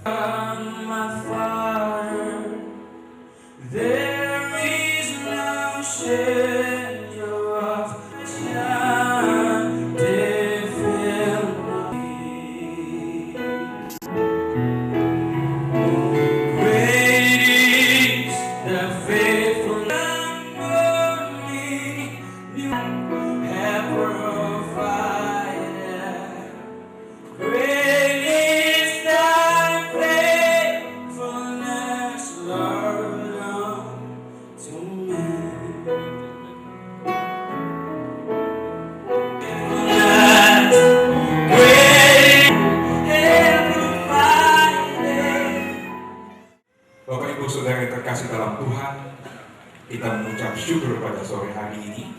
My Father, there is no shadow of turning difficulty. Great is the faithfulness of me, you have provided. Great is thy faithfulness, Lord, unto me. Bapak Ibu Saudara yang terkasih dalam Tuhan, kita mengucap syukur pada sore hari ini.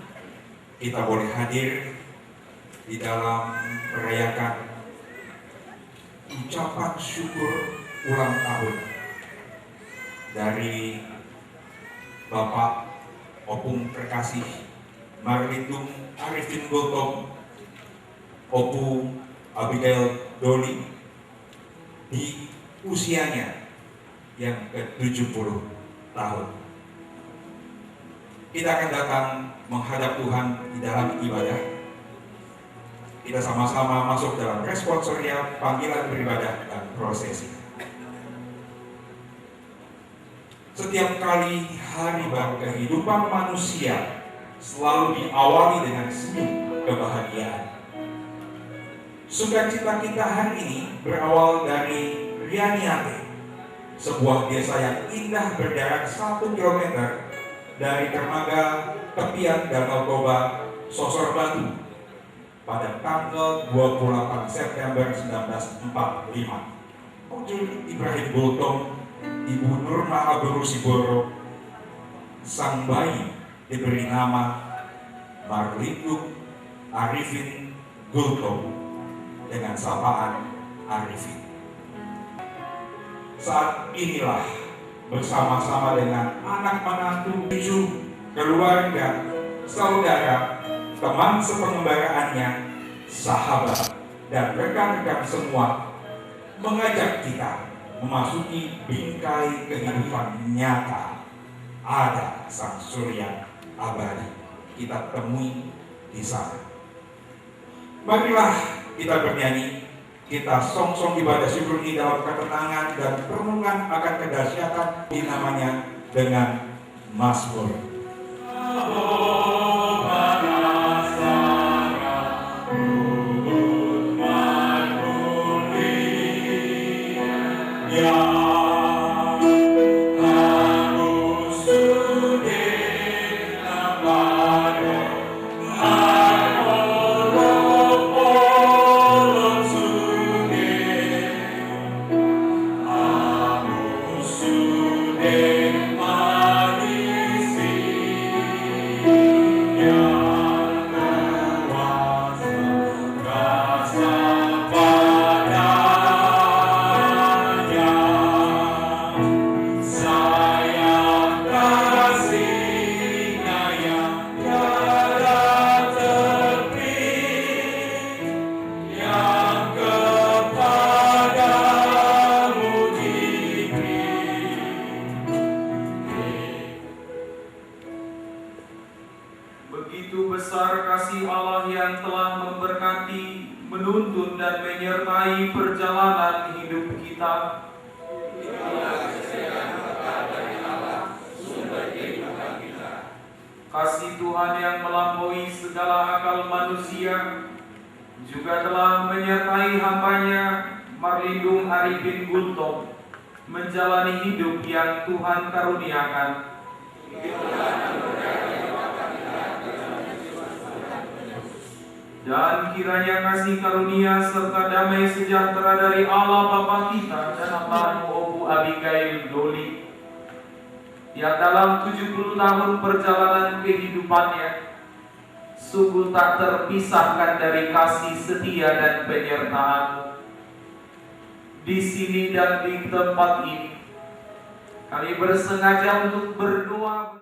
Kita boleh hadir di dalam merayakan ucapan syukur ulang tahun dari Bapak Opung terkasih Marlindung Arifin Gultom, Opu Abigail Doli, di usianya yang ke-70 tahun. Kita akan datang menghadap Tuhan di dalam ibadah. Kita sama-sama masuk dalam responsorial panggilan beribadah dan prosesi. Setiap kali hari baru kehidupan manusia selalu diawali dengan senyum kebahagiaan. Sukacita kita hari ini berawal dari Rianiate, sebuah desa yang indah berjarak 1 km dari dermaga tepian Danau Toba, Sosor Batu, pada tanggal 28 September 1945. Putu Ibrahim Gultom, Ibu Nurma Abdul Siboro, sang bayi diberi nama Marlindung Arifin Gultom dengan sapaan Arifin. Saat inilah bersama-sama dengan anak menantu, cucu, keluarga, saudara, teman sepengembaraannya, sahabat, dan rekan-rekan semua mengajak kita memasuki bingkai kehidupan nyata. Ada sang surya abadi kita temui di sana. Marilah kita bernyanyi, kita song-song ibadah syukur ini dalam ketenangan dan perenungan akan kedahsyatan di namanya dengan Mazmur. Begitu besar kasih Allah yang telah memberkati, menuntun dan menyertai perjalanan hidup kita. Kasih Tuhan yang melampaui segala akal manusia juga telah menyertai hamba-Nya Marlindung Arifin Gultom menjalani hidup yang Tuhan karuniakan. Dan kiranya kasih karunia serta damai sejahtera dari Allah Bapa kita dan Almarhum Opu Abigail Doli, yang dalam 70 tahun perjalanan kehidupannya sungguh tak terpisahkan dari kasih setia dan penyertaan. Di sini dan di tempat ini kami bersengaja untuk berdoa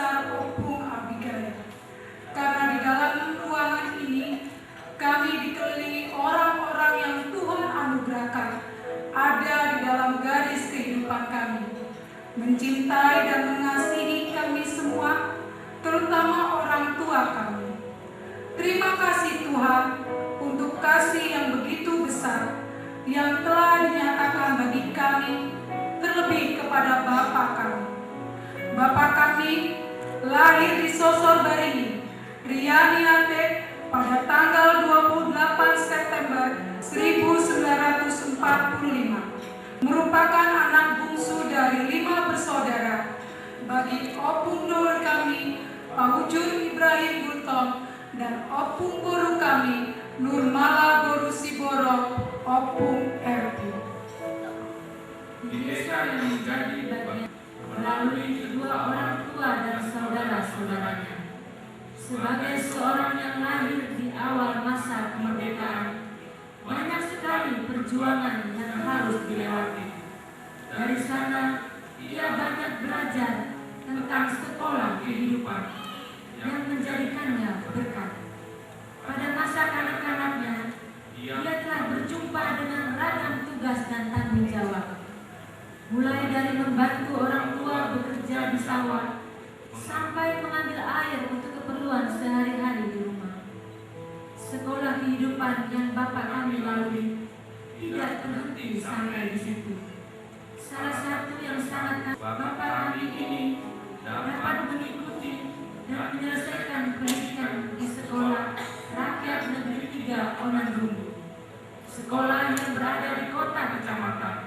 besar Opung Abigail. Karena di dalam ruangan ini kami dikelilingi orang-orang yang Tuhan anugerahkan ada di dalam garis kehidupan kami, mencintai dan mengasihi kami semua, terutama orang tua kami. Terima kasih Tuhan untuk kasih yang begitu besar yang telah dinyatakan bagi kami, terlebih kepada Bapa kami. Bapa kami lahir di Sosor Baringi, Riani Ate, pada tanggal 28 September 1945, merupakan anak bungsu dari 5 bersaudara. Bagi opung dulur kami, Paujur Ibrahim Gultom, dan opung guru kami, Nurmala Boru Siboro, opung Erti. Di desa yang menjadi bagian melalui kedua orang tua dan saudara-saudaranya. Sebagai seorang yang lahir di awal masa kemerdekaan, banyak sekali perjuangan yang harus dilewati. Dari sana, ia banyak belajar tentang sekolah kehidupan yang menjadikannya berkat. Pada masa kanak-kanaknya, ia telah berjumpa dengan ragam tugas dan tanggung jawab. Mulai dari membantu orang tua bekerja di sawah, sampai mengambil air untuk keperluan sehari-hari di rumah. Sekolah kehidupan yang Bapak kami lalui tidak terhenti sampai di situ. Salah satu yang sangat Bapak kami ini dapat mengikuti dan menyelesaikan pendidikan di sekolah Rakyat Negeri 3 Onanrumbu, sekolah yang berada di kota kecamatan.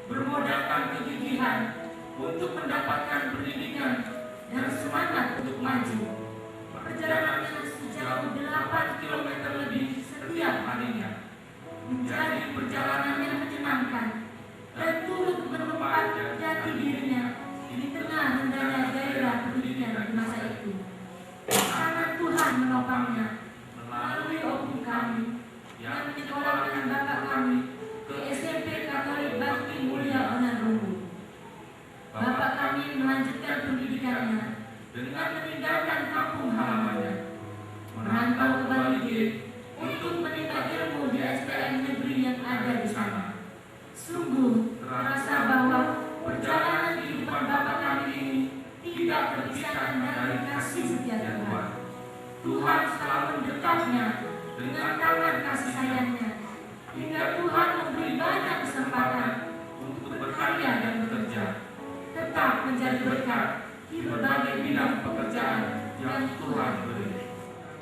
Bermodalkan kegigihan untuk mendapatkan pendidikan dan semangat untuk maju. Perjalanannya sejauh 8 km lebih setiap harinya menjadi perjalanan yang menyenangkan dan turut menempat jati dirinya di tengah rendahnya gairah pendidikan di masa itu. Sangat Tuhan menopangnya melalui opung kami yang menyekolahkan Bapak kami ke SMP Katolik Bakti Mulia Onanrumbu. Bapak kami melanjutkan pendidikannya dengan meninggalkan kampung halamannya, merantau ke Balige untuk menimba ilmu di STM negeri yang ada di sana. Sungguh terasa bahwa perjalanan kehidupan Bapak kami ini tidak terpisahkan dari kasih setia Tuhan. Tuhan selalu mendekatnya dengan tangan kasih sayangnya, hingga Tuhan memberi banyak kesempatan untuk berkarya dan bekerja, tetap menjadi berkat di berbagai bidang pekerjaan yang Tuhan beri.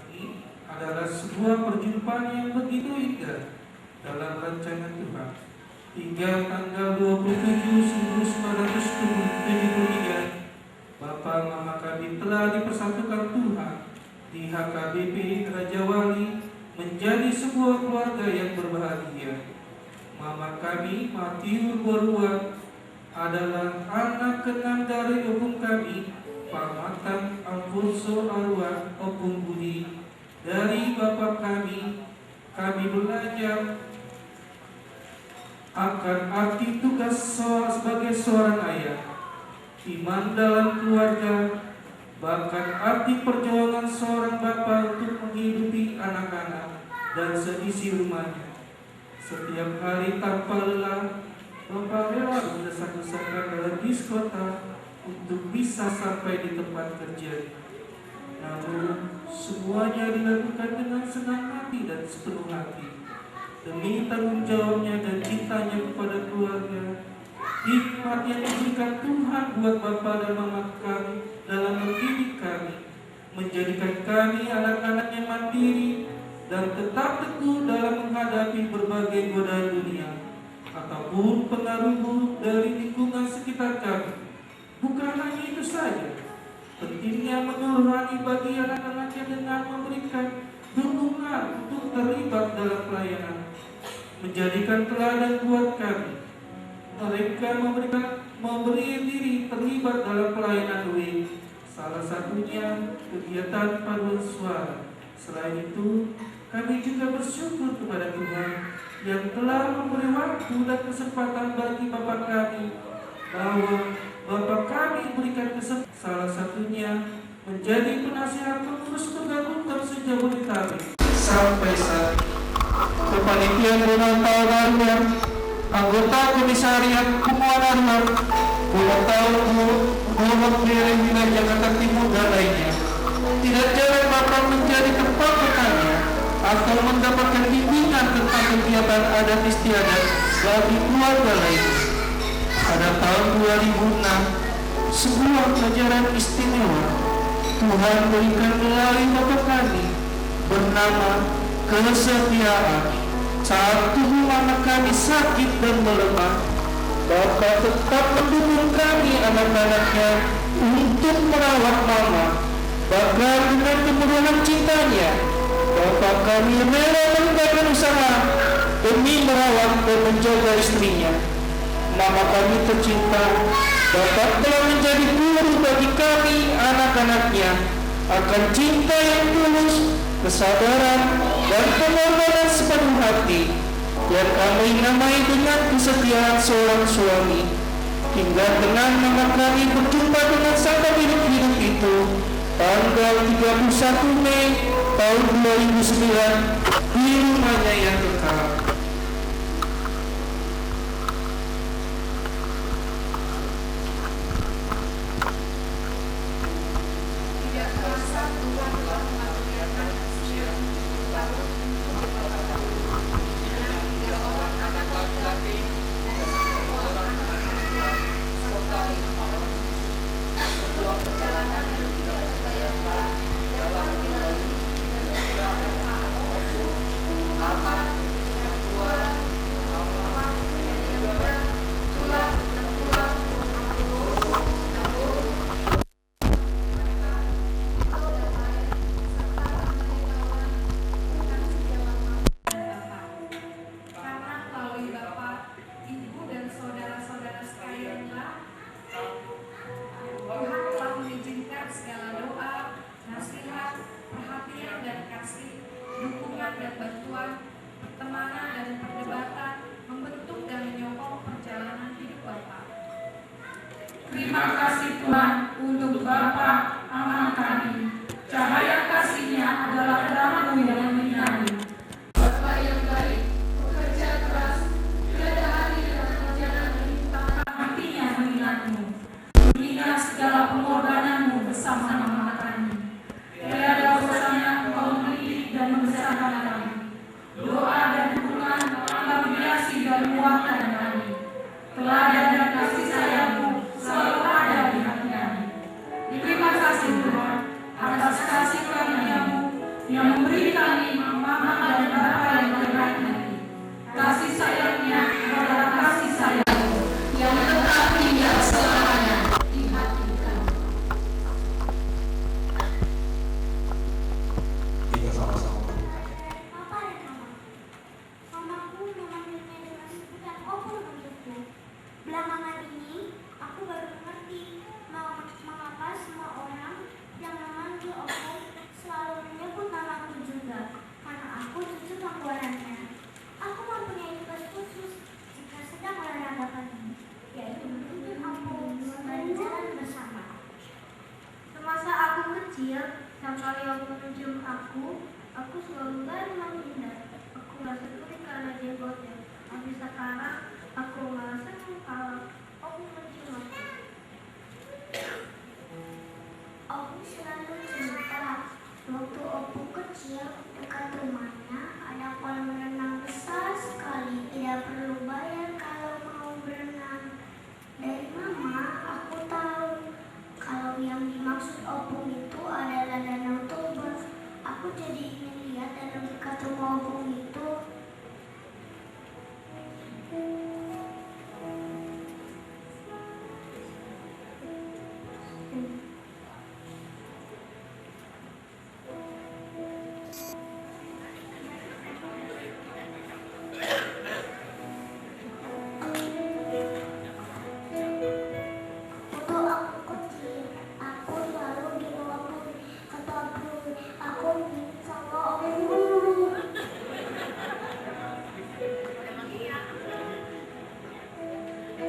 Ini adalah sebuah perjumpaan yang begitu indah dalam rancangan Tuhan. Hingga tanggal 27 1973, Bapak Mama kami telah dipersatukan Tuhan di HKBP Raja Wali menjadi sebuah keluarga yang berbahagia. Mama kami, Matiur Boruan, adalah anak ke-6 dari opung kami, Pak Matan Alfonso Arwan Opung Budi. Dari bapak kami belajar akan arti tugas sebagai seorang ayah, iman dalam keluarga, bahkan arti perjuangan seorang bapak untuk menghidupi anak-anak dan seisi rumahnya. Setiap hari tanpa lelah, Bapak rela berdesak-desakan dalam bis kota untuk bisa sampai di tempat kerja. Namun, semuanya dilakukan dengan senang hati dan sepenuh hati, demi tanggung jawabnya dan cintanya kepada keluarga. Hikmat yang diberikan Tuhan buat Bapak dan Mama kami dalam mendidik kami, menjadikan kami anak-anak yang mandiri dan tetap teguh dalam menghadapi berbagai godaan dunia ataupun pengaruh buruk dari lingkungan sekitar kami. Bukan hanya itu saja, pentingnya menurani bagi anak-anaknya dengan memberikan dukungan untuk terlibat dalam pelayanan, menjadikan teladan buat kami. Mereka memberi diri terlibat dalam pelayanan WIN, salah satunya kegiatan paduan suara. Selain itu, kami juga bersyukur kepada Tuhan yang telah memberi waktu dan kesempatan bagi Bapak kami bahwa Bapa kami berikan kesempatan, salah satunya menjadi penasihat pengurus tergabung se-Jabodetabek sampai saat kepanitiaan ulang tahun Arwar, anggota komisariat Kumuan Arwar, ulang tahun Muhammad Daerah Wilayah Jakarta Timur dan lainnya. Tidak jarang Bapak menjadi tempat bertanya atau mendapatkan bimbingan tentang kegiatan adat istiadat bagi keluarga lainnya. Pada tahun 2006, sebuah pelajaran istimewa Tuhan berikan melalui Bapak kami bernama kesetiaan. Saat tubuh anak kami sakit dan melemah, Bapak tetap mendukung kami anak-anaknya untuk merawat mama. Bahkan dengan kemurahan cintanya, Bapak kami rela meninggalkan usaha demi merawat dan menjaga istrinya. Mama kami tercinta, Bapak telah menjadi guru bagi kami anak-anaknya akan cinta yang tulus, kesadaran, dan pengorbanan sepenuh hati yang kami namai dengan kesetiaan seorang suami. Hingga dengan mama kami berjumpa dengan sahabat hidup itu tanggal 31 Mei tahun 2009 di rumahnya yang kekal. Terima kasih Tuhan untuk Bapa aman kami. Cahaya kasih-Nya adalah terangmu yang menyinari. Bapa yang baik, bekerja keras, tiada hari dalam perjalanan menimpakan hatinya mengingatmu. Mengingat segala pengorbananmu bersama mama kami. Tiada bosannya Engkau mendidik dan membesarkan kami. Doa dan dukungan telah menghiasi dan menguatkan kami. Teladan dan kasih sayang-Mu selalu ada di hati kami. Terima kasih Tuhan atas kasih karunia-Mu yang memberi kami mama dan bapa yang terbaik hati. Kasih sayang-Nya adalah kasih sayang-Mu yang tetap tinggal selamanya di hati kami. Kita sama-sama melakukan. Papa dan Mama. Mamaku memanggilnya dengan sebutan opung untukku. Belakangan ini, aku baru mengerti mengapa semua orang yang memanggil opung selalu menyebut namaku juga, karena aku cucu pangkuanannya. Aku mempunyai tugas khusus jika sedang olahraga pagi, yaitu menuntun opung dan jalan bersama. Semasa aku kecil, setiap kali opung mencium aku selalu lari menghindar. Aku merasa sulit karena jenggotnya. Tapi sekarang aku merasa senang kalau opung mencium aku. Opung selalu cerita, waktu opung kecil dekat rumahnya ada kolam renang besar sekali. Tidak perlu bayar kalau mau berenang. Dari mama aku tahu kalau yang dimaksud opung itu adalah Danau Toba. Aku jadi ingin lihat danau dekat rumah opung itu. Waktu aku kecil, aku selalu dibawa ke tabung. Aku ingin sama opung.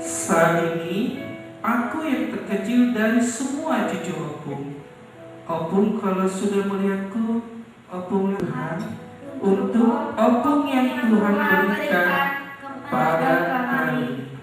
Saat ini, aku yang terkecil dari semua cucu opung. Opung kalau sudah melihatku, opung Tuhan, untuk opung yang Tuhan berikan pada kami.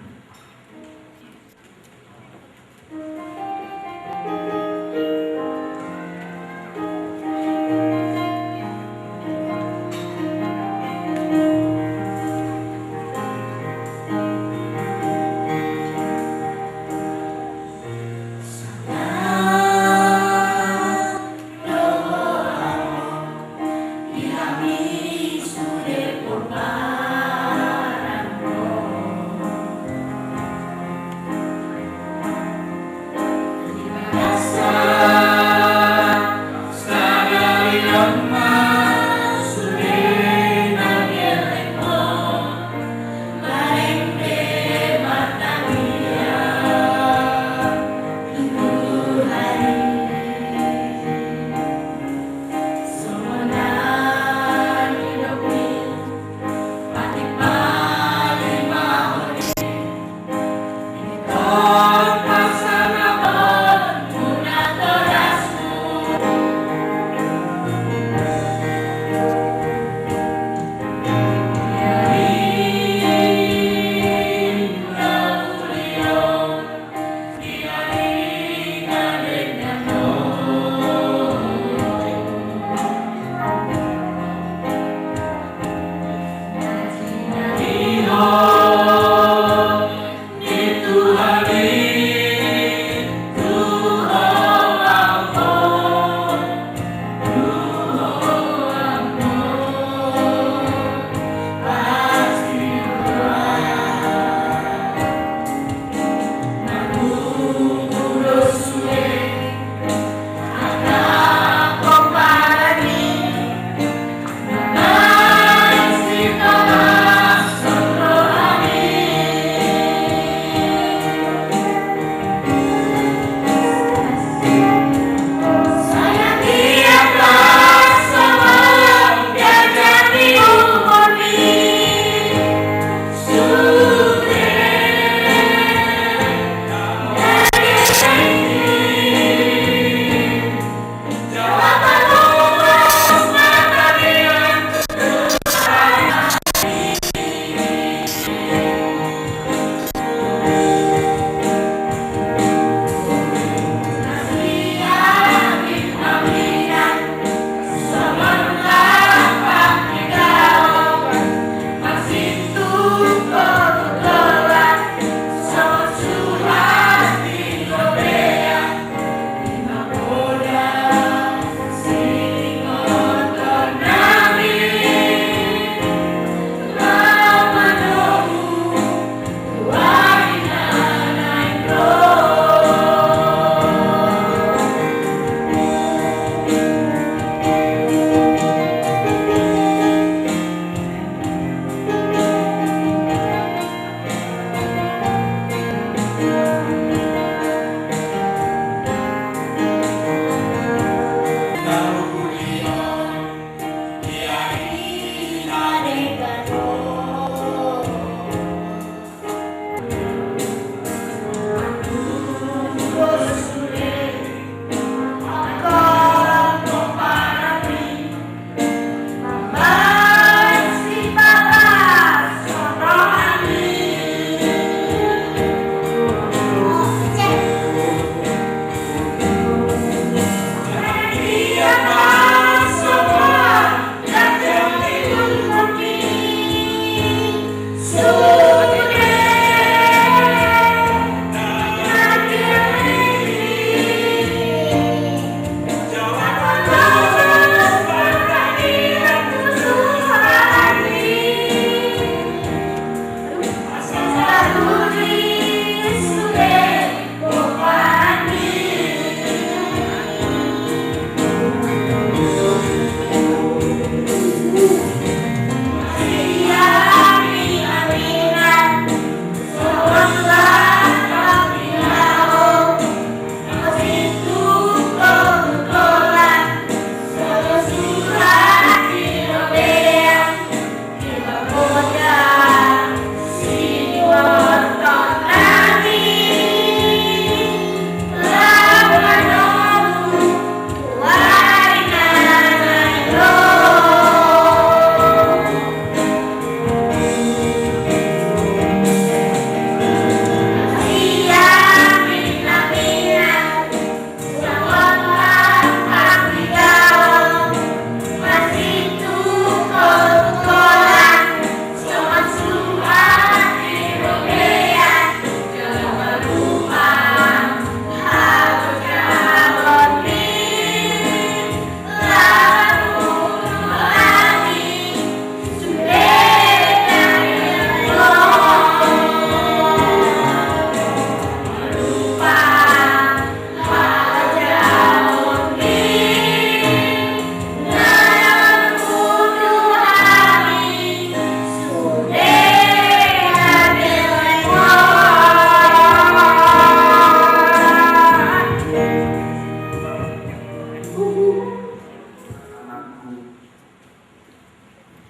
Anakku,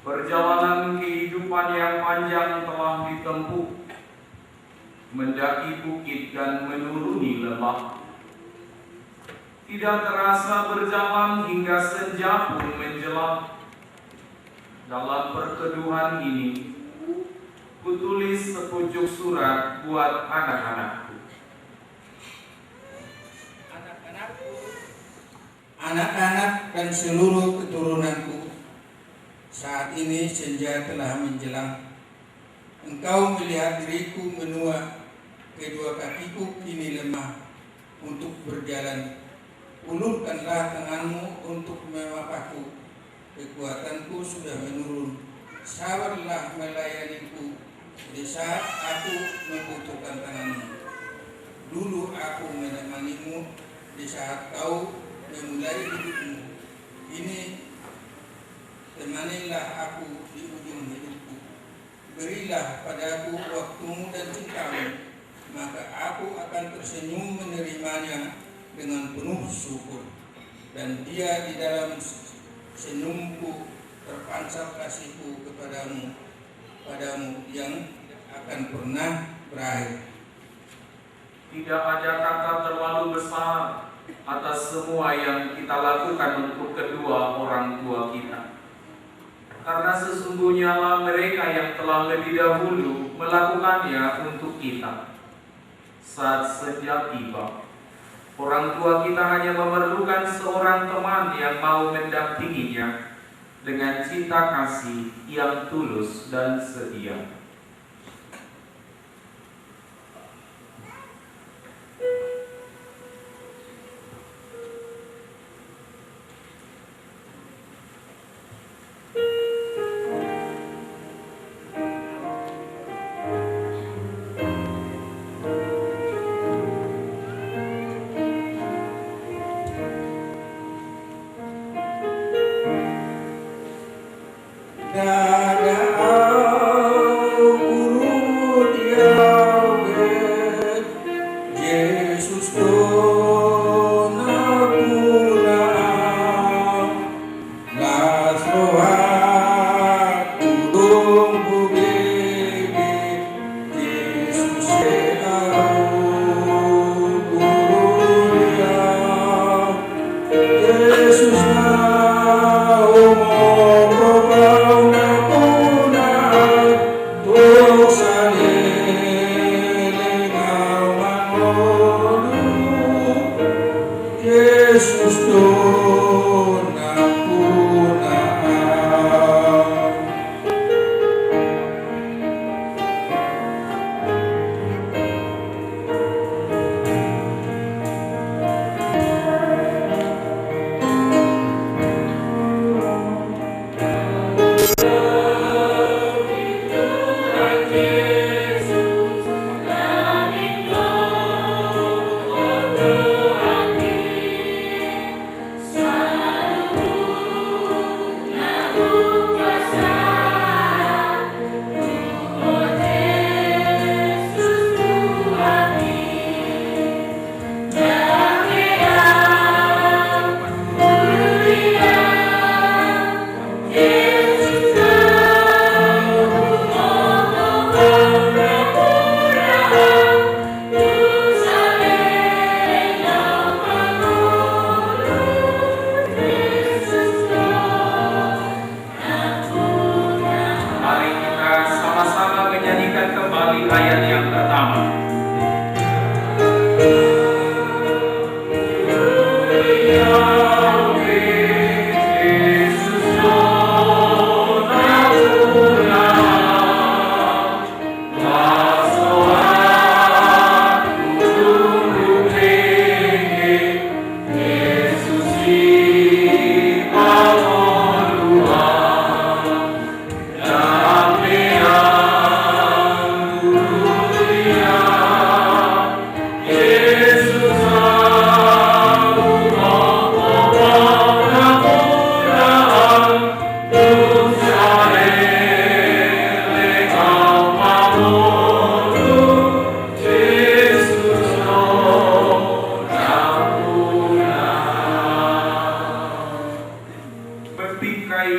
perjalanan kehidupan yang panjang telah ditempuh, mendaki bukit dan menuruni lembah. Tidak terasa berjalan hingga senja pun menjelang. Dalam perteduhan ini, kutulis sepucuk surat buat anak-anakku. Anak-anak dan seluruh keturunanku, saat ini senja telah menjelang. Engkau melihat diriku menua, kedua kakiku kini lemah untuk berjalan. Ulurkanlah tanganmu untuk memapaku, kekuatanku sudah menurun. Sabarlah melayaniku di saat aku membutuhkan tanganmu. Dulu aku menemanimu di saat kau memulai hidupmu. Ini temanilah aku di ujung hidupku. Berilah padaku waktumu dan cintamu, maka aku akan tersenyum menerimanya dengan penuh syukur. Dan dia di dalam senyumku terpancar kasihku padamu yang akan pernah berakhir. Tidak ada kata terlalu besar atas semua yang kita lakukan untuk kedua orang tua kita. Karena sesungguhnya lah mereka yang telah lebih dahulu melakukannya untuk kita. Saat senja tiba, orang tua kita hanya memerlukan seorang teman yang mau mendampinginya dengan cinta kasih yang tulus dan setia.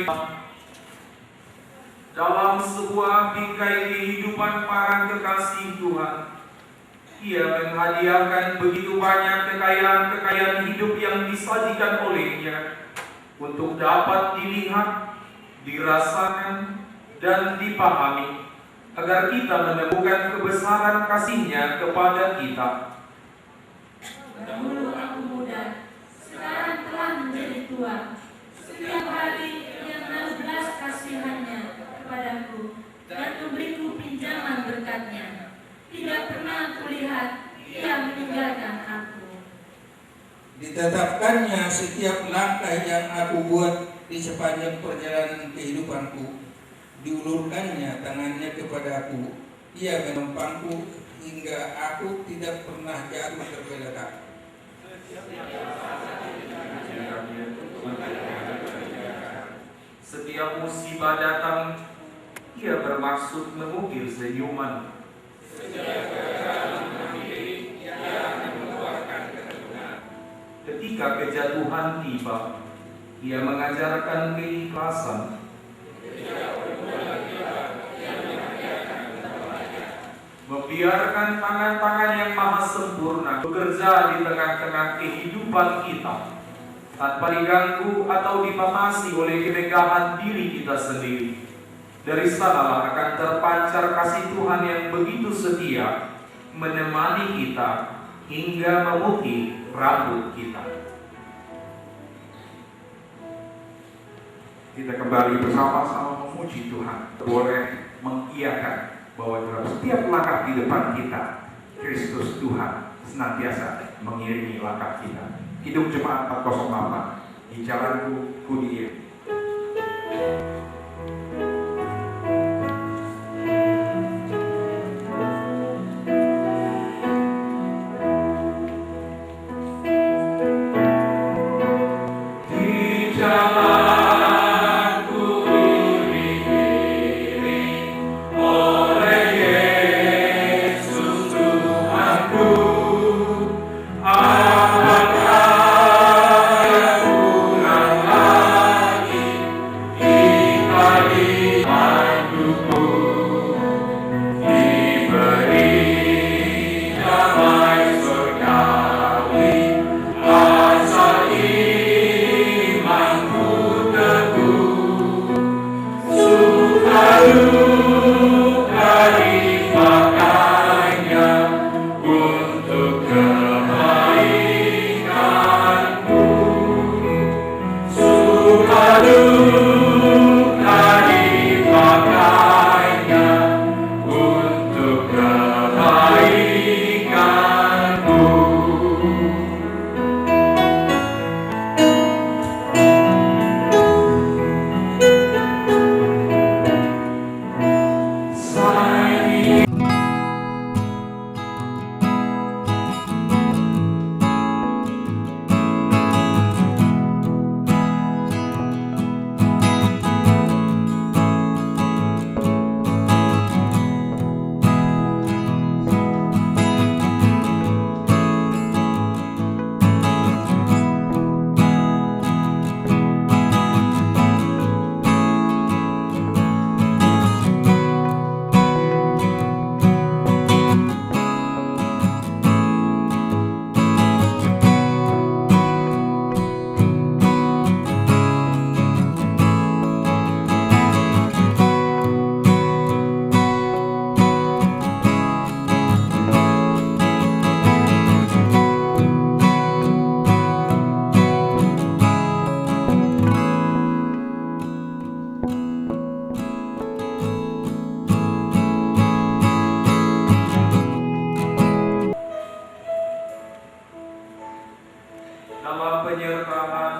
bingkai dalam sebuah bingkai kehidupan para kekasih Tuhan. Ia menghadiahkan begitu banyak kekayaan hidup yang disajikan olehnya untuk dapat dilihat, dirasakan, dan dipahami, agar kita menemukan kebesaran kasih-Nya kepada kita. Dahulu aku muda, sekarang telah menjadi tua. Setiap hari Ia menaruh belas kasihan-Nya kepadaku dan memberiku pinjaman berkat-Nya. Tidak pernah kulihat Ia meninggalkan aku. Ditetapkannya setiap langkah yang aku buat di sepanjang perjalanan kehidupanku. Diulurkannya tangannya kepadaku. Ia menopangku hingga aku tidak pernah jatuh tergeletak. Setiap musibah datang, Ia bermaksud mengukir senyuman. Ketika kejatuhan tiba, Ia mengajarkan keikhlasan. Membiarkan tangan-tangan yang maha sempurna bekerja di tengah-tengah kehidupan kita, tanpa diganggu atau dibatasi oleh kemegahan diri kita sendiri. Dari sanalah akan terpancar kasih Tuhan yang begitu setia, menemani kita hingga memutih rambut kita. Kita kembali bersama-sama memuji Tuhan. Boleh mengiyakan bahwa dalam setiap langkah di depan kita, Kristus Tuhan senantiasa mengiringi langkah kita. Hidup Jemaat 408, di jalanku ku diiringi. Dalam penyertaan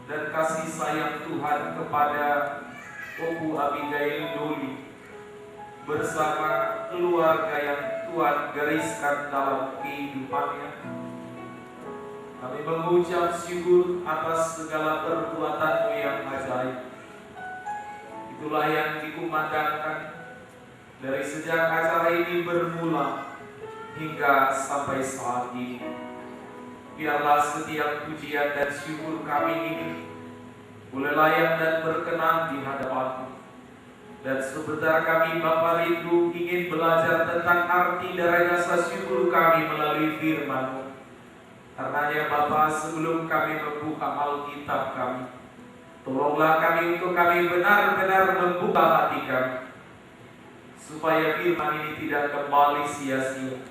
dan kasih sayang Tuhan kepada Opu Abigail Doli bersama keluarga yang Tuhan gariskan dalam kehidupannya, kami mengucap syukur atas segala perbuatan-Mu yang ajaib. Itulah yang dikumandangkan dari sejak acara ini bermula hingga sampai saat ini. Biarlah setiap pujian dan syukur kami ini boleh layak dan berkenan di hadapan-Mu. Dan sebentar kami Bapa rindu ingin belajar tentang arti dari rasa syukur kami melalui firman-Mu. Karenanya Bapa, sebelum kami membuka Alkitab kami, tolonglah kami untuk kami benar-benar membuka hati kami, supaya firman ini tidak kembali sia-sia,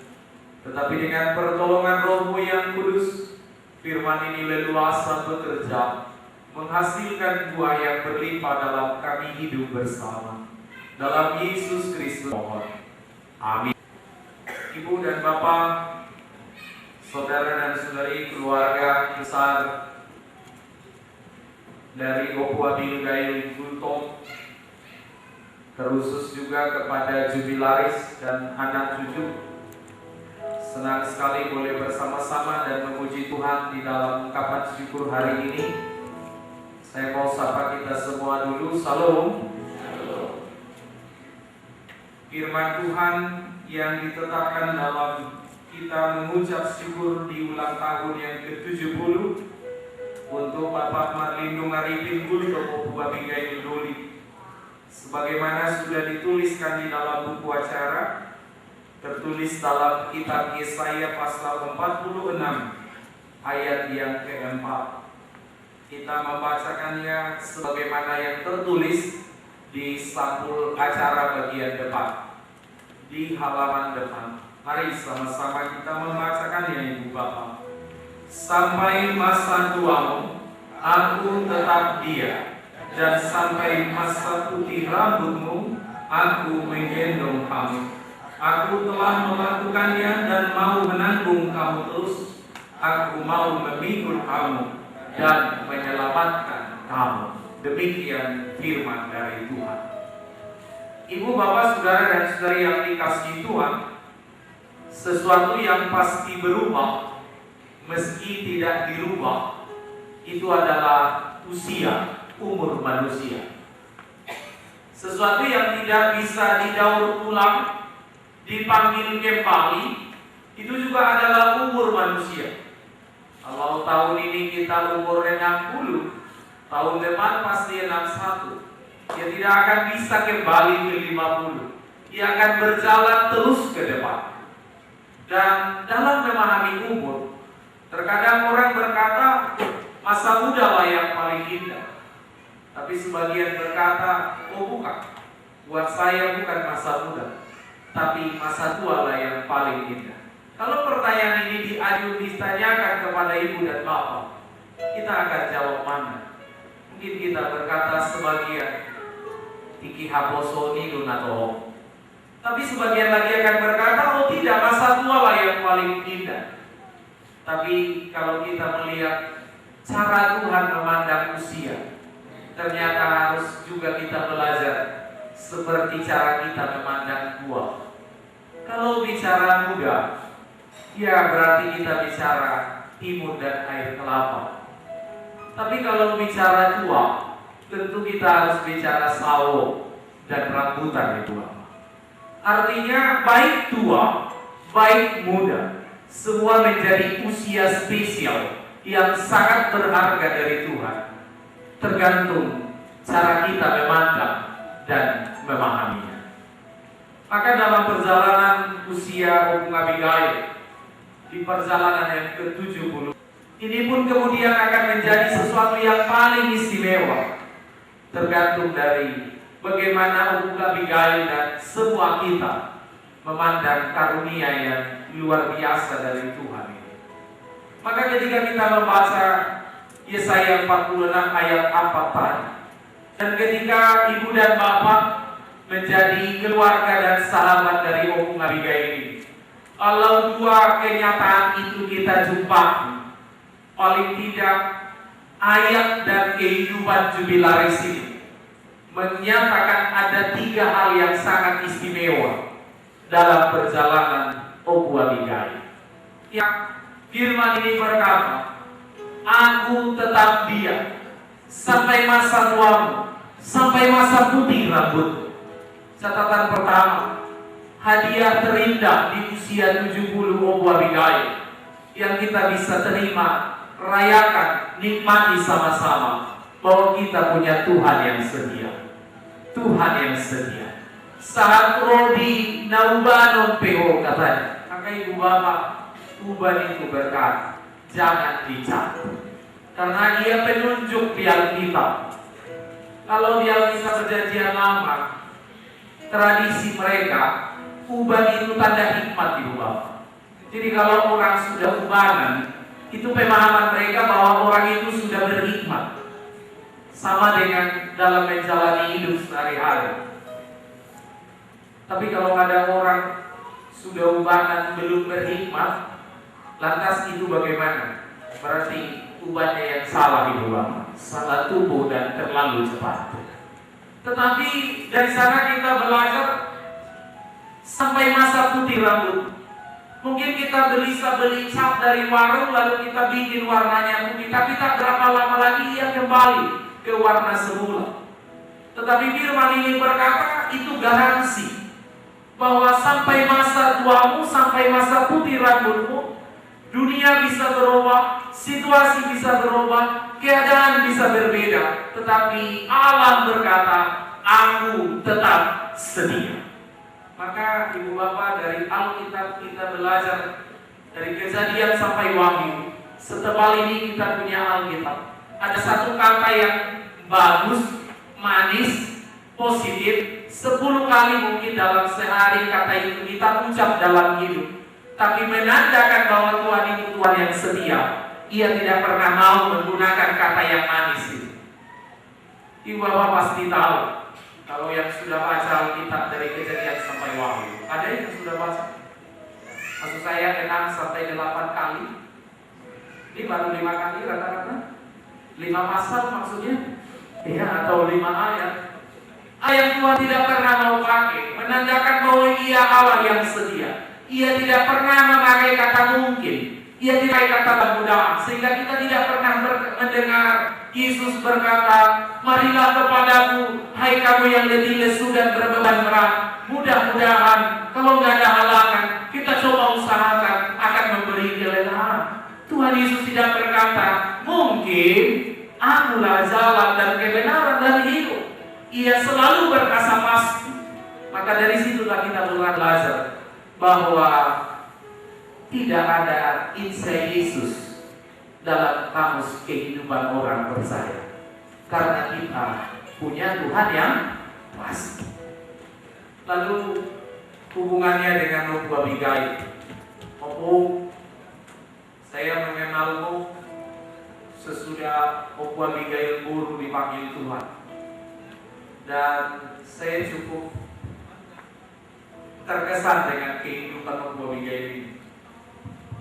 tetapi dengan pertolongan Roh-Mu yang kudus, firman ini leluasa bekerja, menghasilkan buah yang berlimpah dalam kami hidup bersama. Dalam Yesus Kristus mohon. Amin. Ibu dan Bapak, saudara dan saudari, keluarga besar dari Opu Abigail Gultom, terkhusus juga kepada jubilaris dan anak cucu, senang sekali boleh bersama-sama dan memuji Tuhan di dalam ungkapan syukur hari ini. Saya mau sapa kita semua dulu. Salam. Firman Tuhan yang ditetapkan dalam kita mengucap syukur di ulang tahun yang ke-70 untuk Bapak Marlindo Arifin Gultom Opu Abigail Doli, sebagaimana sudah dituliskan di dalam buku acara, tertulis dalam kitab Yesaya pasal 46 ayat yang ke-4. Kita membacakannya sebagaimana yang tertulis di sampul acara bagian depan, di halaman depan. Mari sama-sama kita membacakannya, Ibu Bapak. Sampai masa tuamu, aku tetap dia, dan sampai masa putih rambutmu, aku menggendong kamu. Aku telah melakukannya dan mau menanggung kamu terus. Aku mau memikul kamu dan menyelamatkan kamu. Demikian firman dari Tuhan. Ibu, Bapak, Saudara dan Saudari yang dikasihi Tuhan, sesuatu yang pasti berubah meski tidak dirubah, itu adalah usia, umur manusia. Sesuatu yang tidak bisa didaur ulang, dipanggil kembali, itu juga adalah umur manusia. Kalau tahun ini kita umur 60, tahun depan pasti 61. Dia tidak akan bisa kembali ke 50. Dia akan berjalan terus ke depan. Dan dalam memahami umur, terkadang orang berkata masa muda lah yang paling indah. Tapi sebagian berkata, oh bukan, buat saya bukan masa muda, tapi masa tua lah yang paling indah. Kalau pertanyaan ini ditanyakan kepada ibu dan bapak, kita akan jawab mana? Mungkin kita berkata sebagian Tiki Haposoni Lunatoho. Tapi sebagian lagi akan berkata, oh tidak, masa tua lah yang paling indah. Tapi kalau kita melihat cara Tuhan memandang usia, ternyata harus juga kita belajar seperti cara kita memandang tua. Kalau bicara muda, ya berarti kita bicara timun dan air kelapa. Tapi kalau bicara tua, tentu kita harus bicara sawo dan rambutan itu. Artinya baik tua, baik muda, semua menjadi usia spesial yang sangat berharga dari Tuhan. Tergantung cara kita memandang dan memahaminya. Maka dalam perjalanan usia Opu Abigail, di perjalanan yang ke-70, ini pun kemudian akan menjadi sesuatu yang paling istimewa. Tergantung dari bagaimana Opu Abigail dan semua kita memandang karunia yang luar biasa dari Tuhan ini. Maka ketika kita membaca Yesaya 46 ayat 4 tadi, dan ketika ibu dan bapak menjadi keluarga dan sahabat dari Opu Abigail ini, kalau dua kenyataan itu kita jumpai, paling tidak ayat dan kehidupan jubilaris ini menyatakan ada 3 hal yang sangat istimewa dalam perjalanan Opu Abigail. Yang firman ini berkata, aku tetap dia sampai masa tuamu, sampai masa putih rambut. Catatan pertama, hadiah terindah di usia 70 Opu Abigail yang kita bisa terima, rayakan, nikmati sama-sama bahwa kita punya Tuhan yang setia. Tuhan yang setia. Saat Rodi naubanon PO katanya, maka ibu bapak, uban itu berkata, jangan dicabut. Karena ia penunjuk di Alkitab. Kalau di Alkitab Perjanjian Lama, tradisi mereka, uban itu tanda hikmat ibu bapak. Jadi kalau orang sudah ubanan, itu pemahaman mereka bahwa orang itu sudah berhikmat. Sama dengan dalam menjalani hidup sehari-hari. Tapi kalau ada orang sudah ubanan belum berhikmat, lantas itu bagaimana? Berarti ubannya yang salah ibu bapak, salah tubuh dan terlalu cepat. Tetapi dari sana kita belajar sampai masa putih rambut. Mungkin kita bisa beli cat dari warung lalu kita bikin warnanya putih, tapi tak berapa lama lagi ia kembali ke warna semula. Tetapi firman ini berkata itu garansi bahwa sampai masa tuamu, sampai masa putih rambutmu, dunia bisa berubah, situasi bisa berubah, keadaan bisa berbeda, tetapi Allah berkata, aku tetap setia. Maka ibu bapak, dari Alkitab kita belajar dari Kejadian sampai Wahyu. Setebal ini kita punya Alkitab. Ada satu kata yang bagus, manis, positif, 10 kali mungkin dalam sehari kata itu kita ucap dalam hidup. Tapi menandakan bahwa Tuhan itu Tuhan yang setia. Ia tidak pernah mau menggunakan kata yang manis itu. Ibu bapak pasti tahu, kalau yang sudah baca Alkitab dari Kejadian sampai Wahyu, ada yang sudah baca? Maksud saya 6 sampai 8 kali. Ini baru 5 kali rata-rata. 5 pasal maksudnya, ya, atau 5 ayat. Ayat Tuhan tidak pernah mau pakai, menandakan bahwa ia Allah yang setia. Ia tidak pernah memakai kata mungkin, ia tidak pakai kata mudah-mudahan, sehingga kita tidak pernah mendengar Yesus berkata, marilah kepadaku, hai kamu yang letih lesu dan berbeban berat. Mudah-mudahan kalau nggak ada halangan, kita coba usahakan akan memberi kelegaan. Tuhan Yesus tidak berkata, mungkin akulah jalan dan kebenaran dan hidup. Ia selalu berkata pasti. Maka dari situlah kita mulai belajar bahwa tidak ada insight Yesus dalam kamus kehidupan orang percaya. Karena kita punya Tuhan yang pasti. Lalu hubungannya dengan Opu Abigail. Opu, saya mengenalmu sesudah Opu Abigail guru dipanggil Tuhan. Dan saya cukup terkesan dengan kehidupan Opu Abigail ini.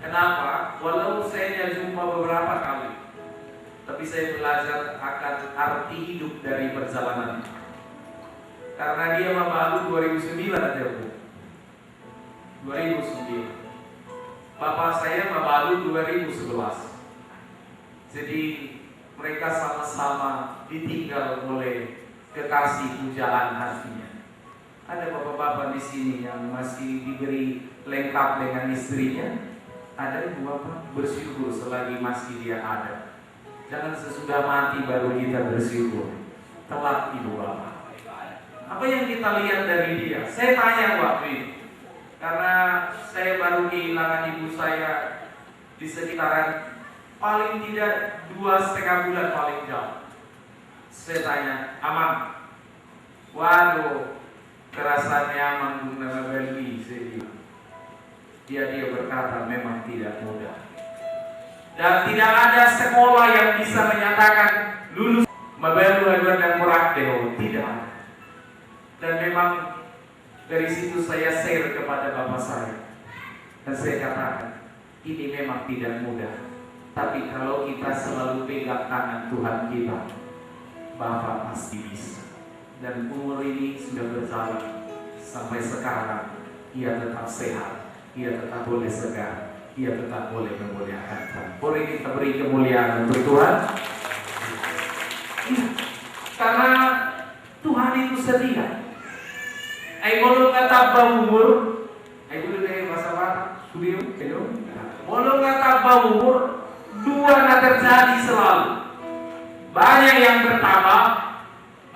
Kenapa? Walau saya jumpa beberapa kali, tapi saya belajar akan arti hidup dari perjalanan. Karena dia membalu 2009 aja Bu. 2009. Bapak saya membalu 2011. Jadi mereka sama-sama ditinggal oleh kekasih pujaan hatinya. Ada bapak-bapak di sini yang masih diberi lengkap dengan istrinya. Ada ibu bapak bersyukur selagi masih dia ada. Jangan sesudah mati baru kita bersyukur. Telat ibu bapak. Apa yang kita lihat dari dia? Saya tanya waktu itu, karena saya baru kehilangan ibu saya di sekitaran paling tidak 2,5 bulan paling jauh. Saya tanya, Amang, waduh, kerasannya Amang nama Belgi, saya bilang. Dia berkata memang tidak mudah. Dan tidak ada sekolah yang bisa menyatakan lulus Mabelu Edward dan Murakdeo, tidak. Dan memang dari situ saya share kepada bapak saya. Dan saya katakan, ini memang tidak mudah. Tapi kalau kita selalu pegang tangan Tuhan kita, Bapak pasti bisa. Dan umur ini sudah berjalan sampai sekarang, ia tetap sehat, ia tetap boleh segar, ia tetap boleh memuliakan Tuhan. Boleh kita beri kemuliaan untuk Tuhan? Karena Tuhan itu setia. Bolong kata umur, boleh dari bahasa Batak, studio, bolong kata umur, dua nggak terjadi selalu. Banyak yang bertambah,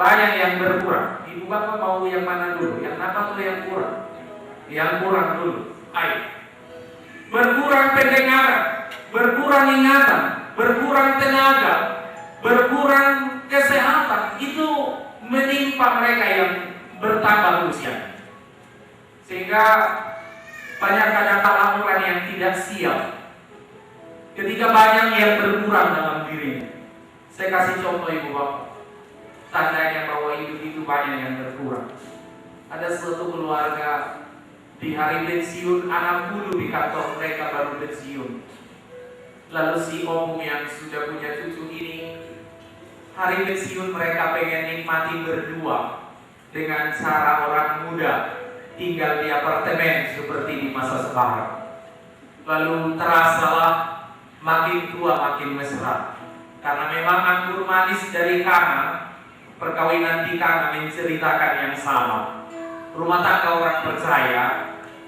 banyak yang berkurang. Ibu bapak mau yang mana dulu? Yang apa tuh yang kurang? Yang kurang dulu. Ayo. Berkurang pendengaran, berkurang ingatan, berkurang tenaga, berkurang kesehatan. Itu menimpa mereka yang bertambah usia. Sehingga banyak kadang-kadang orang yang tidak siap ketika banyak yang berkurang dalam dirinya. Saya kasih contoh ibu bapak, tandanya bahwa hidup itu banyak yang berkurang. Ada suatu keluarga di hari pensiun, anak bulu di kantor mereka baru pensiun. Lalu si om yang sudah punya cucu ini, hari pensiun mereka pengen nikmati berdua dengan cara orang muda, tinggal di apartemen seperti di masa sekarang. Lalu terasalah makin tua makin mesra. Karena memang anggur manis dari Kana, perkawinan di Kana menceritakan yang sama. Rumah tangga orang percaya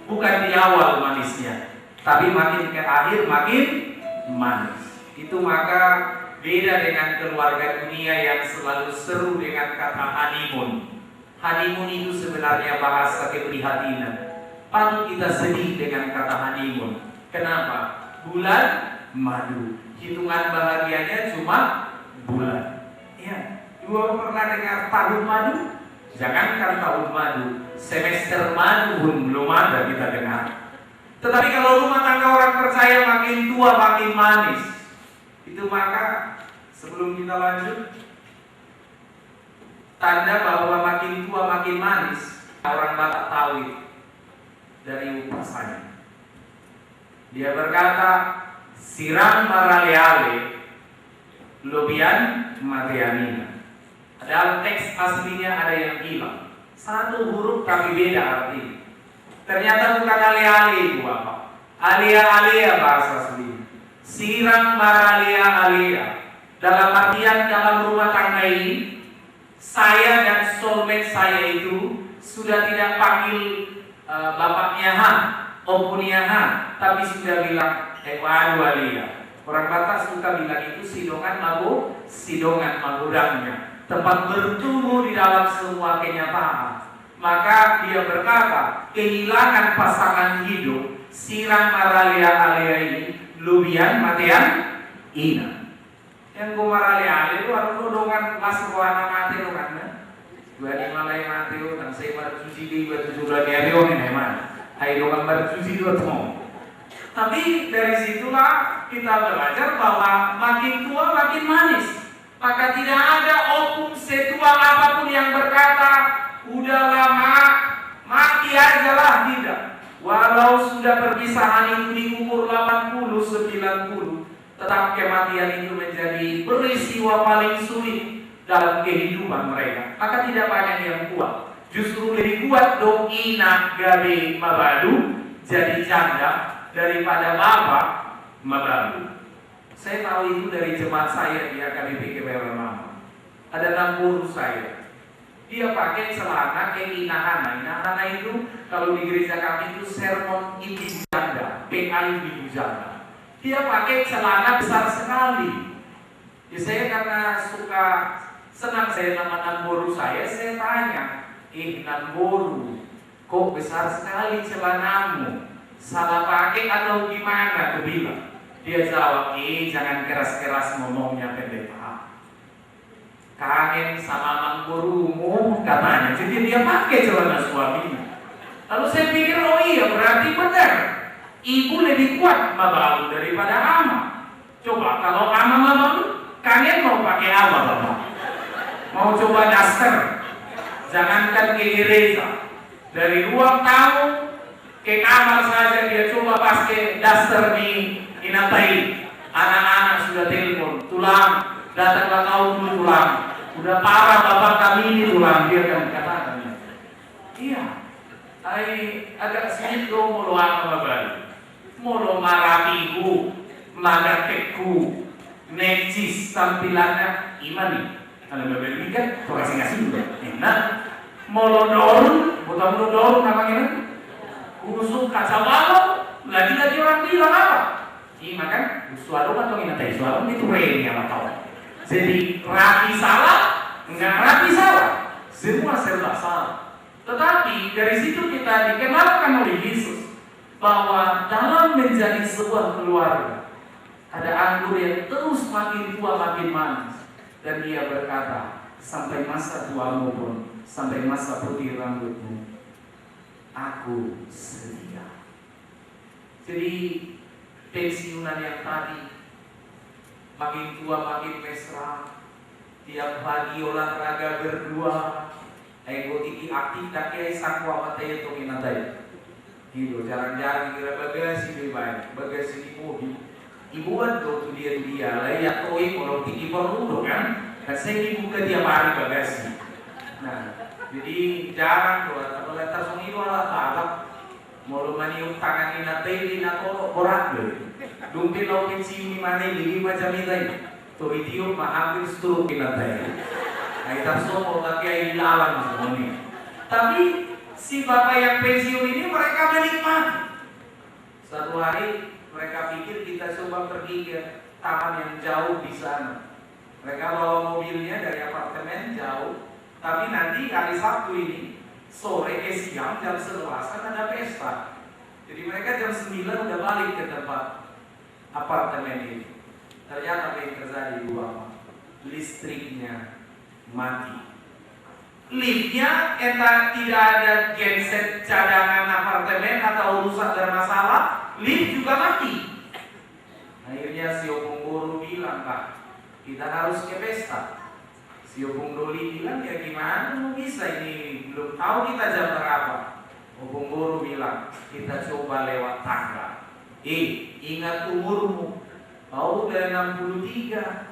bukan di awal manisnya, tapi makin ke akhir makin manis. Itu maka beda dengan keluarga dunia yang selalu seru dengan kata honeymoon. Honeymoon itu sebenarnya bahasa keprihatinan. Patut kita sedih dengan kata honeymoon. Kenapa? Bulan madu. Hitungan bahagianya cuma bulan. Ya, dua pernah dengar tahun madu? Jangankan tahun madu, semester madu pun belum ada kita dengar. Tetapi kalau rumah tangga orang percaya makin tua makin manis, itu maka sebelum kita lanjut, tanda bahwa makin tua makin manis, orang Batak tahu itu dari upasannya. Dia berkata, sirang maraleale, lobian mateanina. Dalam teks aslinya ada yang hilang, satu huruf tapi beda artinya. Ternyata bukan ale-ale ibu bapak, alea-alea bahasa aslinya. Sirang maralea-alea, dalam artian dalam rumah tangga ini, saya dan soulmate saya itu sudah tidak panggil bapaknya Han, opunya Han, tapi sudah bilang waduh alia. Orang Batak suka bilang itu sidongan magurangnya, tempat bertumbuh di dalam semua kenyataan. Maka dia berkata, kehilangan pasangan hidup, sirang maralea-alea ini, lubian matean ina. Yang gue maralea-alea itu harus dodongan masuk ke anak mati lo kan. Dua di malai mati lo, dan saya bercuci di dua tujuh bulan hari ini memang. Ayo dong bercuci dua temu. Tapi dari situlah kita belajar bahwa makin tua makin manis. Maka tidak ada opung setua apapun yang berkata udah lama mati aja lah, tidak. Walau sudah perpisahan itu di umur 80, 90, tetap kematian itu menjadi peristiwa paling sulit dalam kehidupan mereka. Maka tidak banyak yang kuat. Justru lebih kuat doina gabe mabadu, jadi janda daripada bapak mabadu. Saya tahu itu dari jemaat saya di AKBP KBR Mama. Ada 6 guru saya. Dia pakai celana kayak inahana. Inahana itu kalau di gereja kami itu sermon ibu janda, PA ibu janda. Dia pakai celana besar sekali. Ya, saya karena suka senang saya nama 6 guru saya tanya, 6 guru, kok besar sekali celanamu? Salah pakai atau gimana? Aku bilang. Dia jawab, jangan keras-keras ngomongnya pendeta. Kangen sama mang gurumu katanya. Jadi dia pakai celana suaminya. Lalu saya pikir, oh iya berarti benar. Ibu lebih kuat mabalu daripada ama. Coba kalau ama mabalu, kalian mau pakai apa bapak? Mau coba daster? Jangankan ke gereja. Dari ruang tamu ke kamar saja dia coba pakai daster di inatai. Anak-anak sudah telepon, tulang, datanglah kau dulu tulang. Udah parah bapak kami ini tulang, dia kan katakan. Iya, agak sedikit mau lo apa bapak? Mau lo marapiku, magatekku, necis tampilannya imani. Kalau bapak ini kan kasih juga. Enak. Mau lo dorong, bukan lo dorong namanya. Kusuk kaca balok, lagi orang bilang apa? Iya kan, suara atau inatai suara itu reni apa tahu. Jadi rapi salah, enggak rapi salah, semua serba salah. Tetapi dari situ kita dikenalkan oleh Yesus bahwa dalam menjadi sebuah keluarga ada anggur yang terus makin tua makin manis, dan dia berkata, sampai masa tuamu pun, sampai masa putih rambutmu, aku setia. Jadi pensiunan yang tadi makin tua makin mesra, tiap pagi olahraga berdua, ego tiki aktif tak kiai sakwa matanya to minatai. Gitu, jarang-jarang kira bagasi di baik, bagasi di mobil. Ibuan tuh dia layak toi kalau tiki perlu kan, kasih dibuka tiap hari bagasi. Nah, jadi jarang tuh, atau letak song itu alat mau manium tangan ini natai ini nato korak deh. Dumpin lo pensiun di mana ini macam itu. Tuh video mah hampir seluruh natai. Nah, kita semua pakai ilalang semuanya. Tapi si bapak yang pensiun ini mereka menikmati. Satu hari mereka pikir kita coba pergi ke taman yang jauh di sana. Mereka bawa mobilnya dari apartemen jauh, tapi nanti hari Sabtu ini sore siang jam 11 kan ada pesta. Jadi mereka jam 9 udah balik ke tempat apartemen ini. Ternyata apa yang terjadi di bawah? Listriknya mati. Liftnya entah tidak ada genset cadangan apartemen atau rusak bermasalah, lift juga mati. Akhirnya si Opung Guru bilang, Pak, kita harus ke pesta. Si Opung Doli bilang, ya gimana mau bisa ini, belum tahu kita jam berapa. Opung Guru bilang, kita coba lewat tangga. Ingat umurmu, kau udah 63.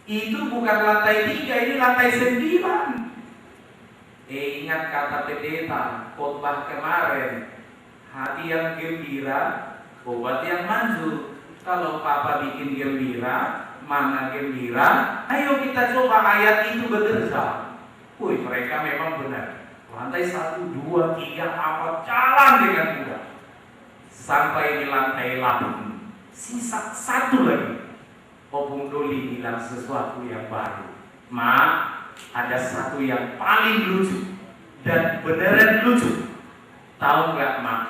Itu bukan lantai 3, ini lantai 9. Ingat kata pendeta khotbah kemarin, hati yang gembira, obat yang manjur. Kalau papa bikin gembira, mana gembira, ayo kita coba ayat itu bekerja. Wih, mereka memang benar. Lantai 1, 2, 3, 4 jalan dengan mudah. Sampai di lantai 8, sisa 1 lagi. Opung Doli bilang sesuatu yang baru. Ma, ada satu yang paling lucu dan beneran lucu. Tahu nggak, Mak?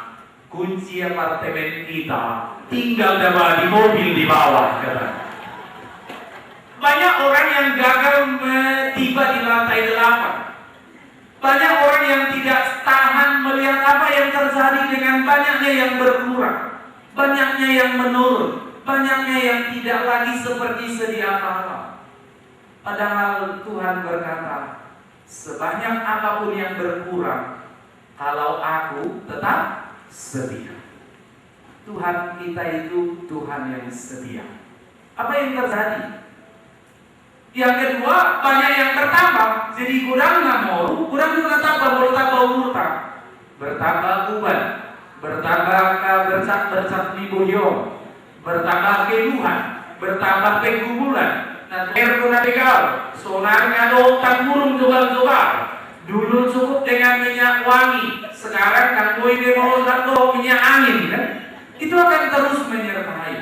Kunci apartemen kita tinggal di mobil di bawah. Banyak orang yang gagal tiba di lantai 8. Banyak orang yang tidak tahan melihat apa yang terjadi dengan banyaknya yang berkurang, banyaknya yang menurun, banyaknya yang tidak lagi seperti sedia kala. Padahal Tuhan berkata, sebanyak apapun yang berkurang, kalau aku tetap setia. Tuhan kita itu Tuhan yang setia. Apa yang terjadi? Yang kedua, banyak yang bertambah. Jadi kurang nggak mau, kurang juga tambah, bertambah. Bertambah uban, bertambah bercat liboyo, bertambah keluhan, bertambah penggubulan. Nah, ergonatikal, sonar ngado tak burung juga. Dulu cukup dengan minyak wangi, sekarang kan ini mau satu minyak angin kan? Itu akan terus menyertai.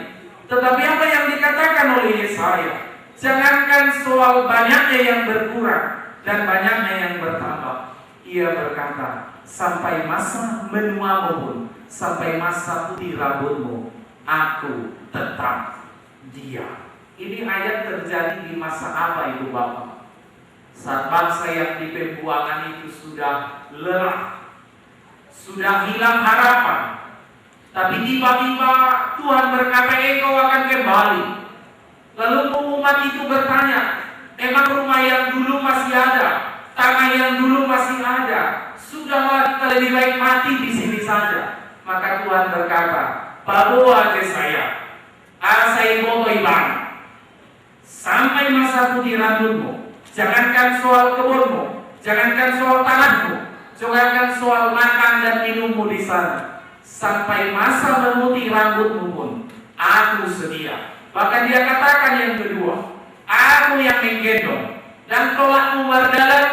Tetapi apa yang dikatakan oleh Yesaya? Jangankan soal banyaknya yang berkurang dan banyaknya yang bertambah. Ia berkata, sampai masa menuamu pun, sampai masa putih rambutmu, aku tetap dia. Ini ayat terjadi di masa apa itu Bapak? Saat bangsa yang di pembuangan itu sudah lelah, sudah hilang harapan. Tapi tiba-tiba Tuhan berkata, engkau akan kembali. Lalu umat itu bertanya, emang rumah yang dulu masih ada, tanah yang dulu masih ada, sudahlah kita lebih baik mati di sini saja. Maka Tuhan berkata, bawa aja saya, asai boto ibang. Sampai masa putih rambutmu, jangankan soal kebunmu, jangankan soal tanahmu, jangankan soal makan dan minummu di sana. Sampai masa memutih rambutmu pun, aku sedia. Bahkan dia katakan yang kedua, aku yang menggendong dan tolakmu berdalan,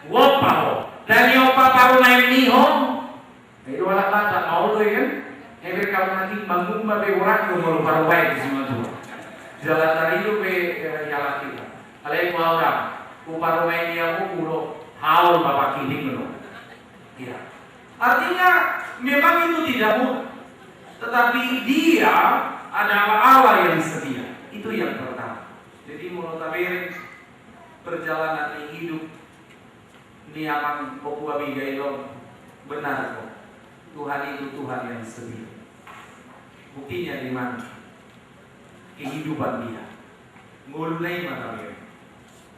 wopaho dan yopa parunai miho. Itu alat batak mau loh kan? Hebe kalau nanti bangun babe orang mau parubai di semua tuh. Jalan dari itu be jalan kita. Kalian mau dah, upah Romania mu pulau haul bapak kini belum. Ya. Artinya memang itu tidak mudah, tetapi Dia adalah Allah yang setia. Itu yang pertama. Jadi menurut Tabir perjalanan hidup niaman Opu Abigail benar kok. Tuhan itu Tuhan yang setia. Buktinya di mana? Kehidupan dia. Mulai mana dia?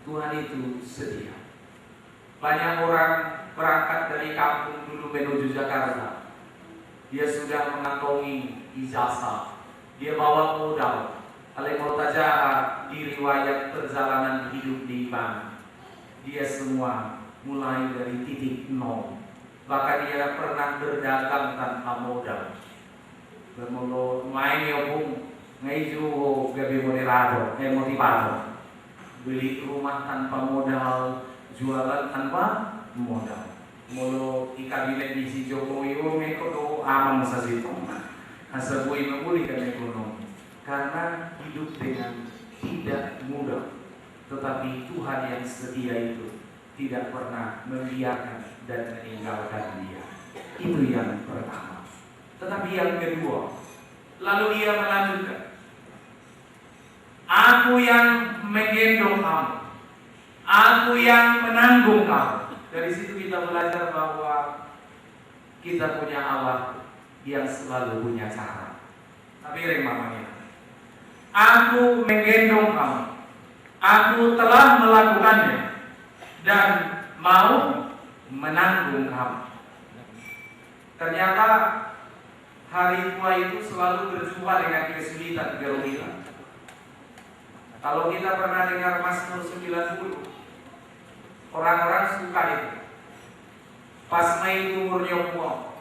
Tuhan itu setia. Banyak orang berangkat dari kampung dulu menuju Jakarta. Dia sudah mengantongi ijazah. Dia bawa modal. Kalau mau tajah di riwayat perjalanan hidup di Iban, dia semua mulai dari titik nol. Bahkan dia pernah berdagang tanpa modal. Bermula main yopung ngaju gabi motivator. Beli rumah tanpa modal, jualan tanpa modal. Mulu di kabinet di si Jokowi mereka tuh aman sasitu. Asabui memulihkan ekonomi. Karena hidup dengan tidak mudah, tetapi Tuhan yang setia itu tidak pernah membiarkan dan meninggalkan dia. Itu yang pertama. Tetapi yang kedua, lalu dia melanjutkan, Aku yang menggendong kamu, Aku yang menanggung kamu. Dari situ kita belajar bahwa kita punya Allah yang selalu punya cara. Tapi remamanya, Aku menggendong kamu, Aku telah melakukannya dan mau menanggung kamu. Ternyata hari tua itu selalu berjumpa dengan kesulitan kerumitan. Kalau kita pernah dengar Mazmur 90, orang-orang suka itu. Pas main umurnya umur,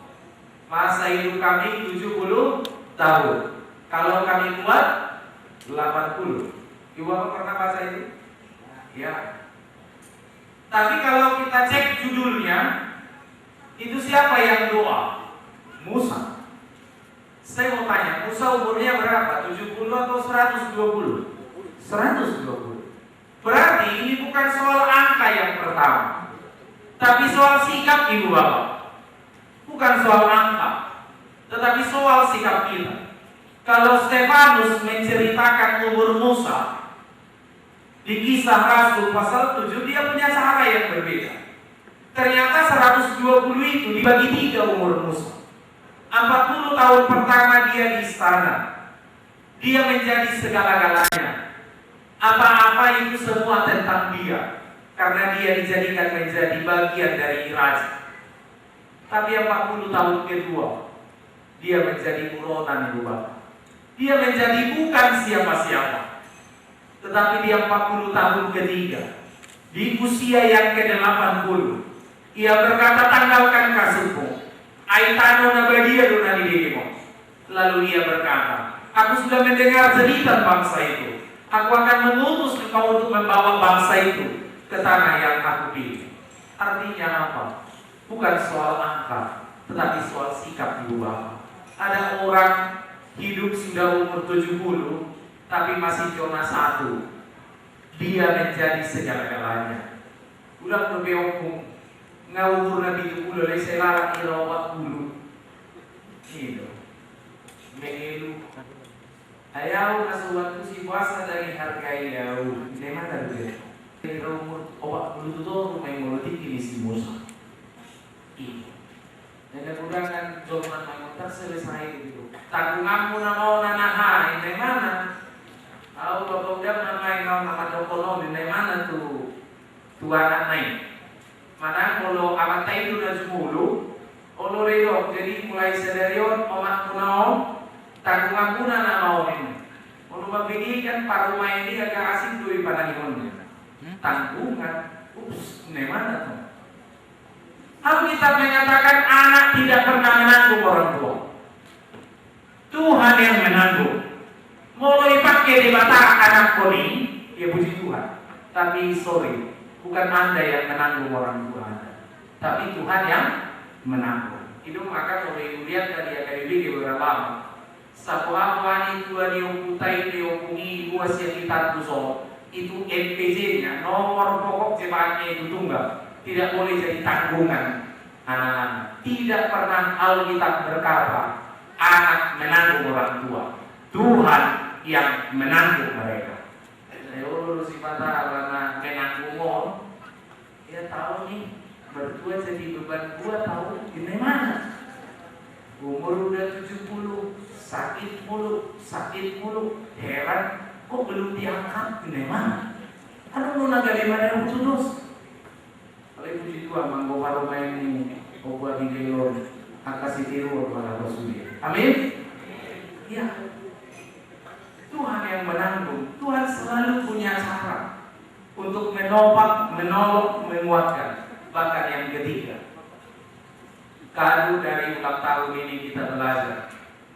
masa hidup kami 70 tahun. Kalau kami kuat 80. Ibu Bapak pernah baca itu? Ya. Tapi kalau kita cek judulnya, itu siapa yang doa? Musa. Saya mau tanya, Musa umurnya berapa? 70 atau 120? 120. Berarti ini bukan soal angka yang pertama, tapi soal sikap Ibu Bapak. Bukan soal angka, tetapi soal sikap kita. Kalau Stefanus menceritakan umur Musa di Kisah Rasul pasal 7, dia punya cara yang berbeda. Ternyata 120 itu dibagi 3 umur Musa. 40 tahun pertama dia di istana, dia menjadi segala-galanya. Apa-apa itu semua tentang dia, karena dia dijadikan menjadi bagian dari raja. Tapi 40 tahun kedua, dia menjadi buronan Ibu Bapak. Dia menjadi bukan siapa-siapa. Tetapi dia 40 tahun ketiga, di usia yang ke-80, ia berkata, tanggalkan kasutmu, aitano nabadia dunani dirimu. Lalu ia berkata, aku sudah mendengar cerita bangsa itu. Aku akan mengutus engkau untuk membawa bangsa itu ke tanah yang aku pilih. Artinya apa? Bukan soal angka, tetapi soal sikap Ibu Bapak. Ada orang hidup sudah umur 70, tapi masih zona 1. Dia menjadi segala-galanya. Udah berbeokung, ngawur nabi 70, lesai lalat irawat bulu. Gitu. Mengelu. Ayaw kasuatu si puasa dari harga yaw. Di mana dia? Dari umur obat bulu itu rumah yang mulai tinggi si Musa. Ini. Dan kemudian zaman mengutar selesai gitu. Tanggunganmu nama nanaha di mana? Tahu bapak udah nama ekonomi di mana tuh? Anak naik. Mana kalau amat itu udah 10, kalau redo jadi mulai sedarion omat punau. Tanggungan pun anak mau ini. Kalau begini kan Pak rumah ini agak asing tuh pada imunnya. Tanggungan, mana tuh? Alkitab mengatakan anak tidak pernah menanggung orang tua. Tuhan yang menanggung. Mulai pakai di mata anak koni, ya puji Tuhan. Tapi sorry, bukan Anda yang menanggung orang tua Anda, tapi Tuhan yang menanggung. Itu maka kalau ibu lihat tadi akan dibeli beberapa. Sapuan wani tua diokutai diokungi ibu asia kita tuso itu NPJ-nya, nomor pokok jemaatnya itu tunggal, tidak boleh jadi tanggungan anak-anak. Tidak pernah Alkitab berkata anak menanggung orang tua, Tuhan yang menanggung mereka. Ayo si patah karena menanggung orang, dia tahu nih berdua jadi beban gua, tahu gimana. Umur udah 70, sakit mulu, heran kok belum diangkat, gimana? Kan lu naga di mana yang putus? Kalau puji Tuhan, manggo baru main ini, obat di gelor, akasi tiru kepada Rasulullah. Amin. Ya, Tuhan yang menanggung. Tuhan selalu punya cara untuk menolong, menguatkan. Bahkan yang ketiga, kado dari ulang tahun ini kita belajar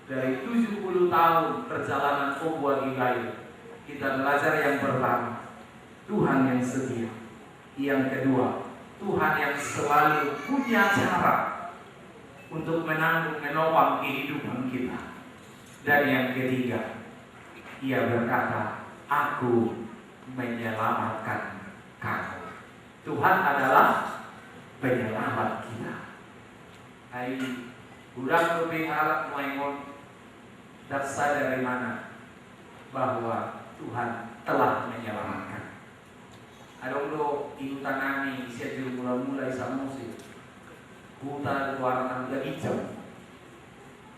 dari 70 tahun perjalanan Obua Gigail. Kita belajar yang pertama, Tuhan yang setia. Yang kedua, Tuhan yang selalu punya cara untuk menopang kehidupan kita. Dan yang ketiga, Ia berkata, aku menyelamatkan kamu. Tuhan adalah penyelamat kita. Hai, budak lebih harap mengon dasar dari mana bahwa Tuhan telah menyelamatkan. Adong do ibu tanami sejak mula-mula isa musik. Buta warna udah hijau.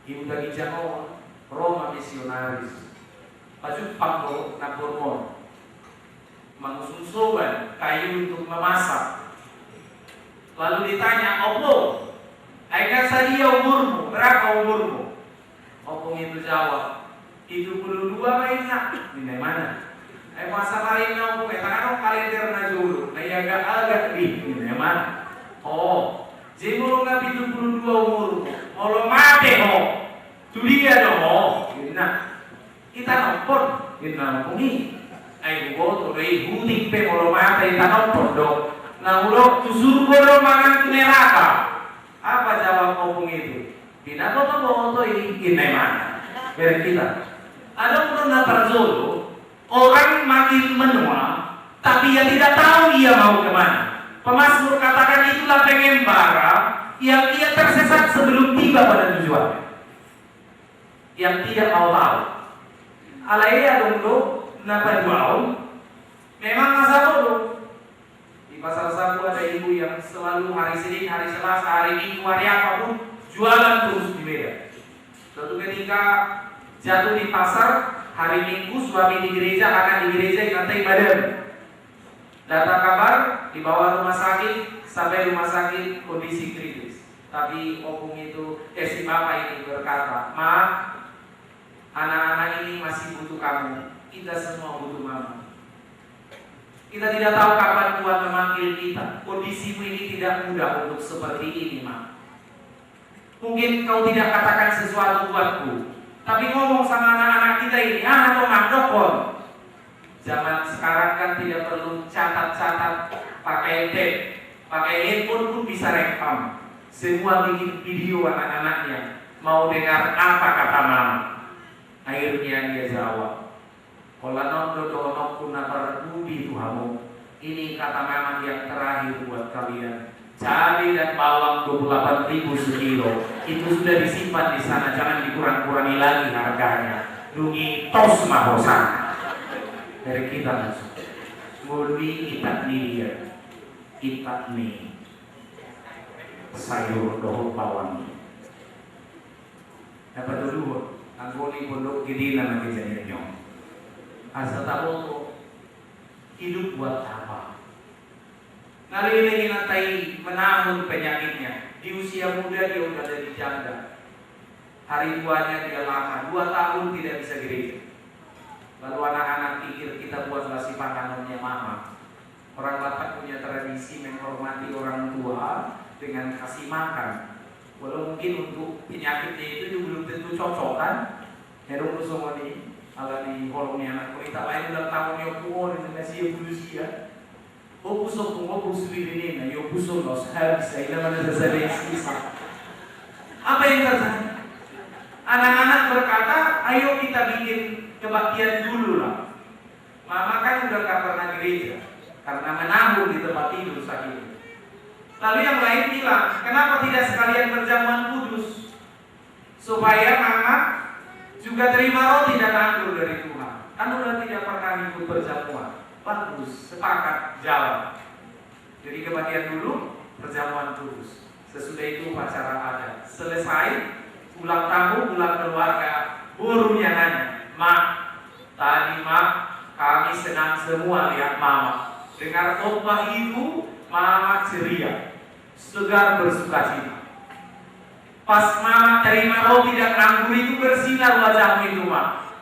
Ibu tadi hijau Roma misionaris. Paju panggo na Bormon. Mangsusuban kayu untuk memasak. Lalu ditanya, "Opo? Aika sadia umurmu? Berapa umurmu?" Opung itu jawab, 72 mainnya. Ini mana? Masa lain nau karena kalender na dulu. Nah agak di ini mana? Oh, jemur nggak 72 umurmu. Kalau mati ho, tu dia dong. Nah, kita nompon, kita nompongi. Ayo tuh ibu tipe kalau mati kita nompon dong. Nah, ulo susur bodoh mangan neraka. Apa jawab opung itu? Tidak foto ini mana? Biar kita. Ada pernah terjolo, orang makin menua, tapi ia tidak tahu ia mau kemana. Pemazmur katakan itulah pengembara yang ia tersesat sebelum tiba pada tujuannya. Yang tidak mau tahu. Alaiya dulu, napa duau? Memang masa bodoh. Di pasar Sabu ada ibu yang selalu hari Senin, hari Selasa, hari Minggu, hari apapun jualan terus di Medan. Suatu ketika jatuh di pasar, hari Minggu suami di gereja, anak di gereja ngantai badan. Datang kabar, dibawa rumah sakit, sampai rumah sakit kondisi kritis. Tapi opung itu, si bapak ini berkata, "Ma, anak-anak ini masih butuh kamu. Kita semua butuh mama. Kita tidak tahu kapan Tuhan memanggil kita. Kondisimu ini tidak mudah untuk seperti ini, Ma. Mungkin kau tidak katakan sesuatu buatku, tapi ngomong sama anak-anak kita ini, atau mandokon. Zaman sekarang kan tidak perlu catat-catat pakai tape, pakai handphone pun bisa rekam. Semua bikin video anak-anaknya. Mau dengar apa kata mama? Akhirnya dia jawab, "Kalau nonton kunapar budi Tuhanmu, ini kata mama yang terakhir buat kalian. Cabai dan bawang 28.000 sekilo itu sudah disimpan di sana, jangan dikurang-kurangi lagi harganya. Dungi tos mahosan." Dari kita masuk. Murni itak dia, itak nih sayur dohok bawang. Dapat dulu, anggoni pondok gini nama kejadian nyong. Asal tahu hidup buat apa? Kali ini nanti menanggung penyakitnya. Di usia muda dia udah jadi janda. Hari tuanya dia lama, 2 tahun tidak bisa gereja. Lalu anak-anak pikir kita buat nasi makanannya mama. Orang Batak punya tradisi menghormati orang tua dengan kasih makan. Walau mungkin untuk penyakitnya itu belum tentu cocok kan? Herung semua nih, ala di kolomnya anak wanita lain udah tahu nih aku dengan si evolusi ya. Oh pusok tunggu pusuk ini nih, yo pusok los habis, saya mana terjadi sisa. Apa yang terjadi? Anak-anak berkata, ayo kita bikin kebaktian dulu lah. Mama kan udah gak pernah gereja karena menabung di tempat tidur saat itu. Lalu yang lain bilang, kenapa tidak sekalian berjamuan kudus? Supaya mama juga terima roti dan anggur dari Tuhan. Kan udah tidak pernah ikut berjamuan. Bagus, sepakat, jalan. Jadi kebagian dulu perjamuan kudus. Sesudah itu upacara adat. Selesai, pulang tamu, pulang keluarga, gurunya nanya, "Mak, tadi mak, kami senang semua lihat mama. Dengar khotbah itu, mama ceria, segar bersukacita. Pas mama terima roti dan anggur itu bersinar wajahmu itu, mak."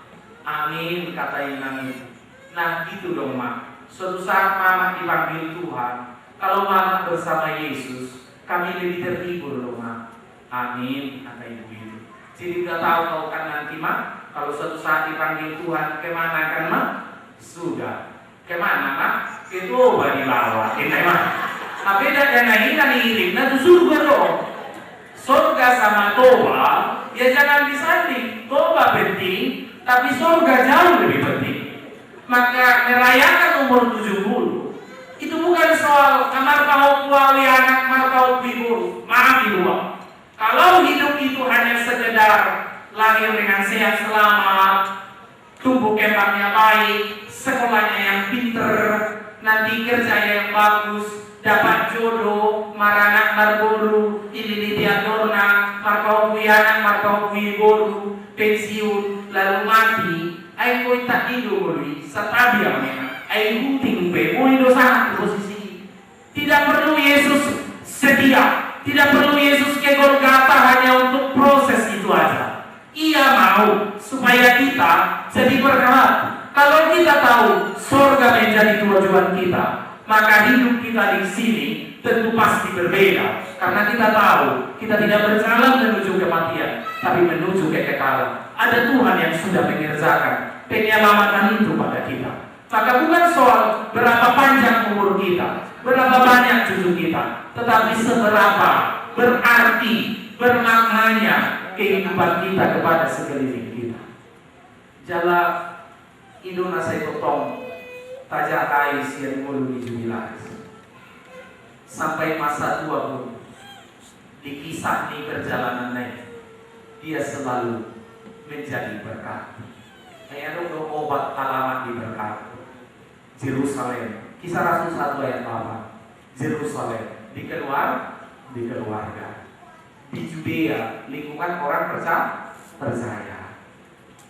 Amin, kata imam itu. Nah gitu dong, mak. Suatu saat mama dipanggil Tuhan, kalau mama bersama Yesus, kami lebih terhibur loh, mak. Amin, kata ibu itu. Jadi udah tahu kan nanti, mak, kalau suatu saat dipanggil Tuhan, kemana kan, mak? Sudah. Kemana, mak? Coba dibawa, ini mak. Tapi dana ini kan irimnya tuh surga dong. Surga sama toba, ya jangan disanding. Toba penting, tapi surga jauh lebih penting. Maka merayakan umur 70 itu bukan soal kamar kau kuali anak kamar kau ibu. Maaf ibu, kalau hidup itu hanya sekedar lahir dengan sehat selamat, tumbuh kembangnya baik, sekolahnya yang pinter, nanti kerja yang bagus, dapat jodoh, maranak marburu, ini diaturna, markau anak markau ibu, pensiun lalu mati. Ayo tak tidur dulu, setabi amena. Ayo huting pe, mau dosa posisi. Tidak perlu Yesus setia, tidak perlu Yesus ke Golgota hanya untuk proses itu aja. Ia mau supaya kita jadi berkat. Kalau kita tahu surga menjadi tujuan kita, maka hidup kita di sini tentu pasti berbeda. Karena kita tahu kita tidak berjalan menuju kematian, tapi menuju kekekalan. Ada Tuhan yang sudah mengerjakan penyelamatan itu pada kita. Maka bukan soal berapa panjang umur kita, berapa banyak cucu kita, tetapi seberapa berarti, bermaknanya kehidupan kita kepada sekeliling kita. Jala Iduna saya potong tajak ais yang mulu di jubilas. Sampai masa tua pun di kisah ini perjalanan naik, dia selalu menjadi berkat. Saya dong obat alamat di berkat. Yerusalem, Kisah Rasul 1 ayat 8. Yerusalem, di keluarga. Di Judea, lingkungan orang percaya.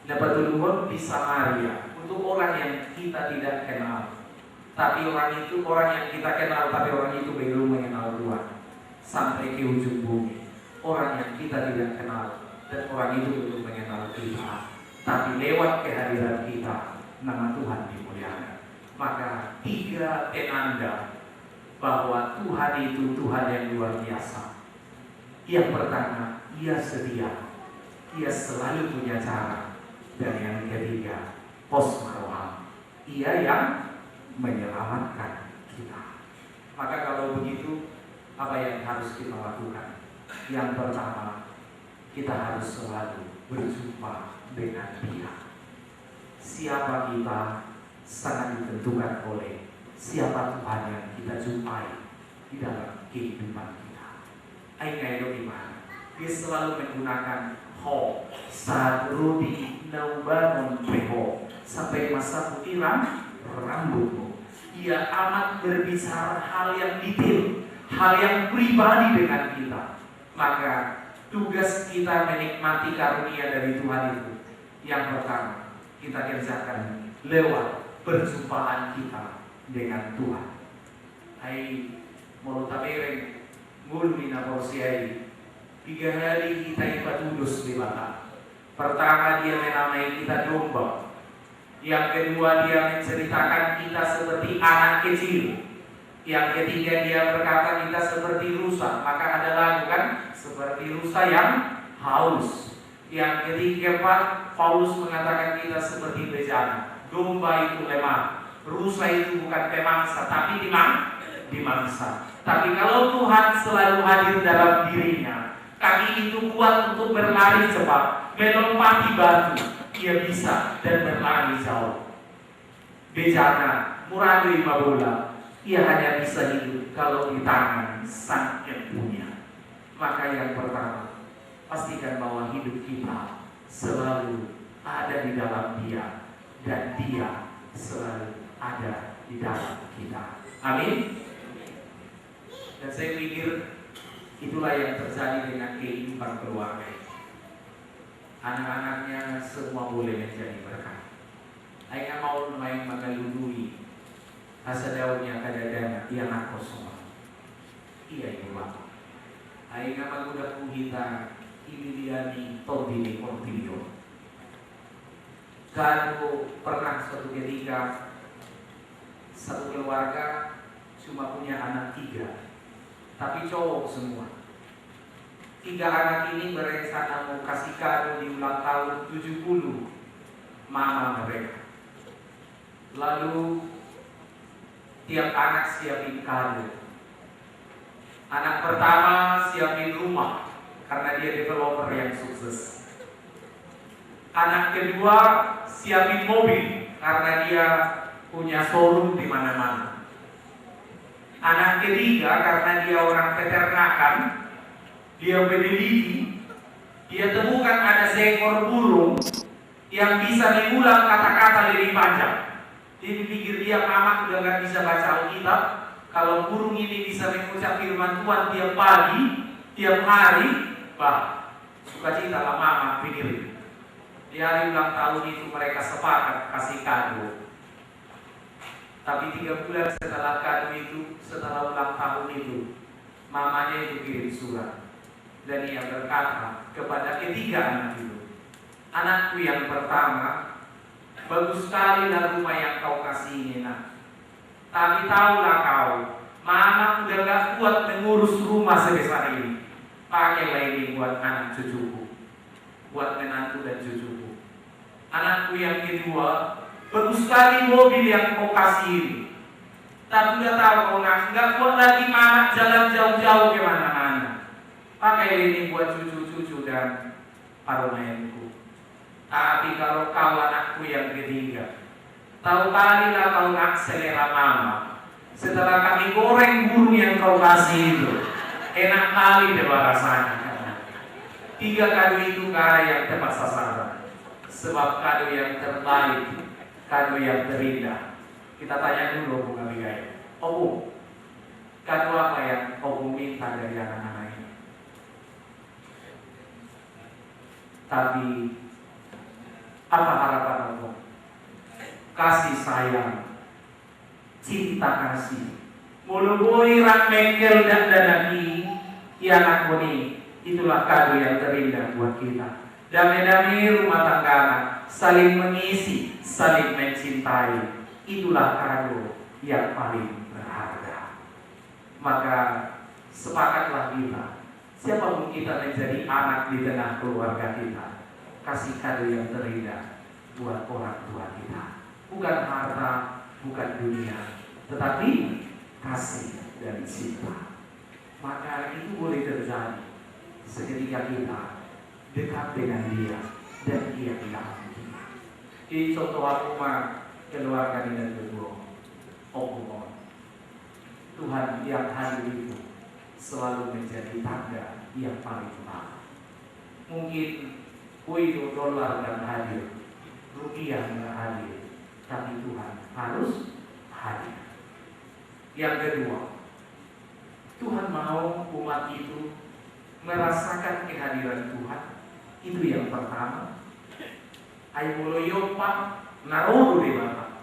Dapat dulu di Samaria, untuk orang yang kita tidak kenal. Tapi orang itu orang yang kita kenal, tapi orang itu belum mengenal Tuhan. Sampai ke ujung bumi, orang yang kita tidak kenal dan orang itu belum mengenal kita. Tapi lewat kehadiran kita, nama Tuhan dimuliakan. Maka 3 penanda bahwa Tuhan itu Tuhan yang luar biasa. Yang pertama, Ia setia, Ia selalu punya cara. Dan yang ketiga, pos marwah, Ia yang menyelamatkan kita. Maka kalau begitu, apa yang harus kita lakukan? Yang pertama, kita harus selalu berjumpa dengan Dia. Siapa kita sangat ditentukan oleh siapa Tuhan yang kita jumpai di dalam kehidupan kita. Ayo gimana? Dia selalu menggunakan ho, sadrudi, naubanun peho, sampai masa putiran rambutmu. Ia amat berbicara hal yang detail, hal yang pribadi dengan kita. Maka tugas kita menikmati karunia dari Tuhan itu, yang pertama kita kerjakan lewat perjumpaan kita dengan Tuhan. Hai mau tabereng ngulmina porsiai 3 hari kita ipatudus di mata. Pertama dia menamai kita domba. Yang kedua dia menceritakan kita seperti anak kecil. Yang ketiga dia berkata kita seperti rusa. Maka ada lagu kan, seperti rusa yang haus. Yang ketiga Paulus mengatakan kita seperti bejana. Domba itu lemah, rusa itu bukan pemangsa, tapi dimangsa. Tapi kalau Tuhan selalu hadir dalam dirinya, kaki itu kuat untuk berlari cepat, melompati batu, ia bisa dan berlari jauh. bejana, murah 5 bola. Ia hanya bisa hidup kalau di tangan Sang yang punya. Maka yang pertama, pastikan bahwa hidup kita selalu ada di dalam Dia, dan Dia selalu ada di dalam kita. Amin. Dan saya pikir itulah yang terjadi dengan kehidupan keluarga. Anak-anaknya semua boleh menjadi berkat. Aina mau main mengelului asa daunnya kadadana yang aku semua. Iya ibu bapak. Aina magudak kuhita imiliani tobili portilio. Kalau pernah suatu ketika satu keluarga cuma punya anak 3, tapi cowok semua. 3 anak ini berencana mau kasih kado di ulang tahun 70 mama mereka. Lalu tiap anak siapin kado. Anak pertama siapin rumah karena dia developer yang sukses. Anak kedua siapin mobil karena dia punya showroom di mana-mana. Anak ketiga karena dia orang peternakan, dia meneliti, dia temukan ada seekor burung yang bisa mengulang kata-kata lebih panjang. Dia pikir dia mama udah gak bisa baca Alkitab. Kalau burung ini bisa mengucap firman Tuhan tiap pagi, tiap hari, bah, sukacita lah mama pikirin. Di hari ulang tahun itu mereka sepakat kasih kado. Tapi 3 bulan setelah kado itu, setelah ulang tahun itu, mamanya itu kirim surat. Dan ia berkata kepada ketiga anak itu, anakku yang pertama, bagus sekali lah rumah yang kau kasih ini nak. Tapi tahulah kau, mama udah gak kuat mengurus rumah sebesar ini. Pakailah ini buat anak cucuku, buat menantu dan cucuku. Anakku yang kedua, bagus sekali mobil yang kau kasih ini. Tapi udah tahu kau nggak kuat lagi mama jalan jauh-jauh kemana-mana. Pakai ini buat cucu-cucu dan parumayanku. Tapi kalau kau anakku yang ketiga, tahu kali lah kau nak selera mama. Setelah kami goreng burung yang kau kasih itu, enak kali deh rasanya. 3 kado itu kado yang tepat sasaran. Sebab kado yang terbaik, kado yang terindah. Kita tanya dulu Bung Abigail, Bu, kado apa yang Bu minta dari anak-anak ini? Tapi apa harapan Bu? Kasih sayang, cinta kasih. Muluboi rak mengkel dan danaki, ya anak ini, itulah kado yang terindah buat kita. Damai-damai rumah tangga, saling mengisi, saling mencintai. Itulah kado yang paling berharga. Maka sepakatlah kita, siapapun kita menjadi anak di tengah keluarga kita, kasih kado yang terindah buat orang tua kita. Bukan harta, bukan dunia, tetapi kasih dan cinta. Maka itu boleh terjadi seketika kita dekat dengan Dia dan Dia di dalam kita. Ini contoh aku mah keluarga di dan berdua. Oh, Tuhan yang hadir itu selalu menjadi tanda yang paling utama. Mungkin $1 dan hadir, rupiah nggak hadir, tapi Tuhan harus hadir. Yang kedua, Tuhan mau umat itu merasakan kehadiran Tuhan. Itu yang pertama. Ayo loyopa naruh di mana.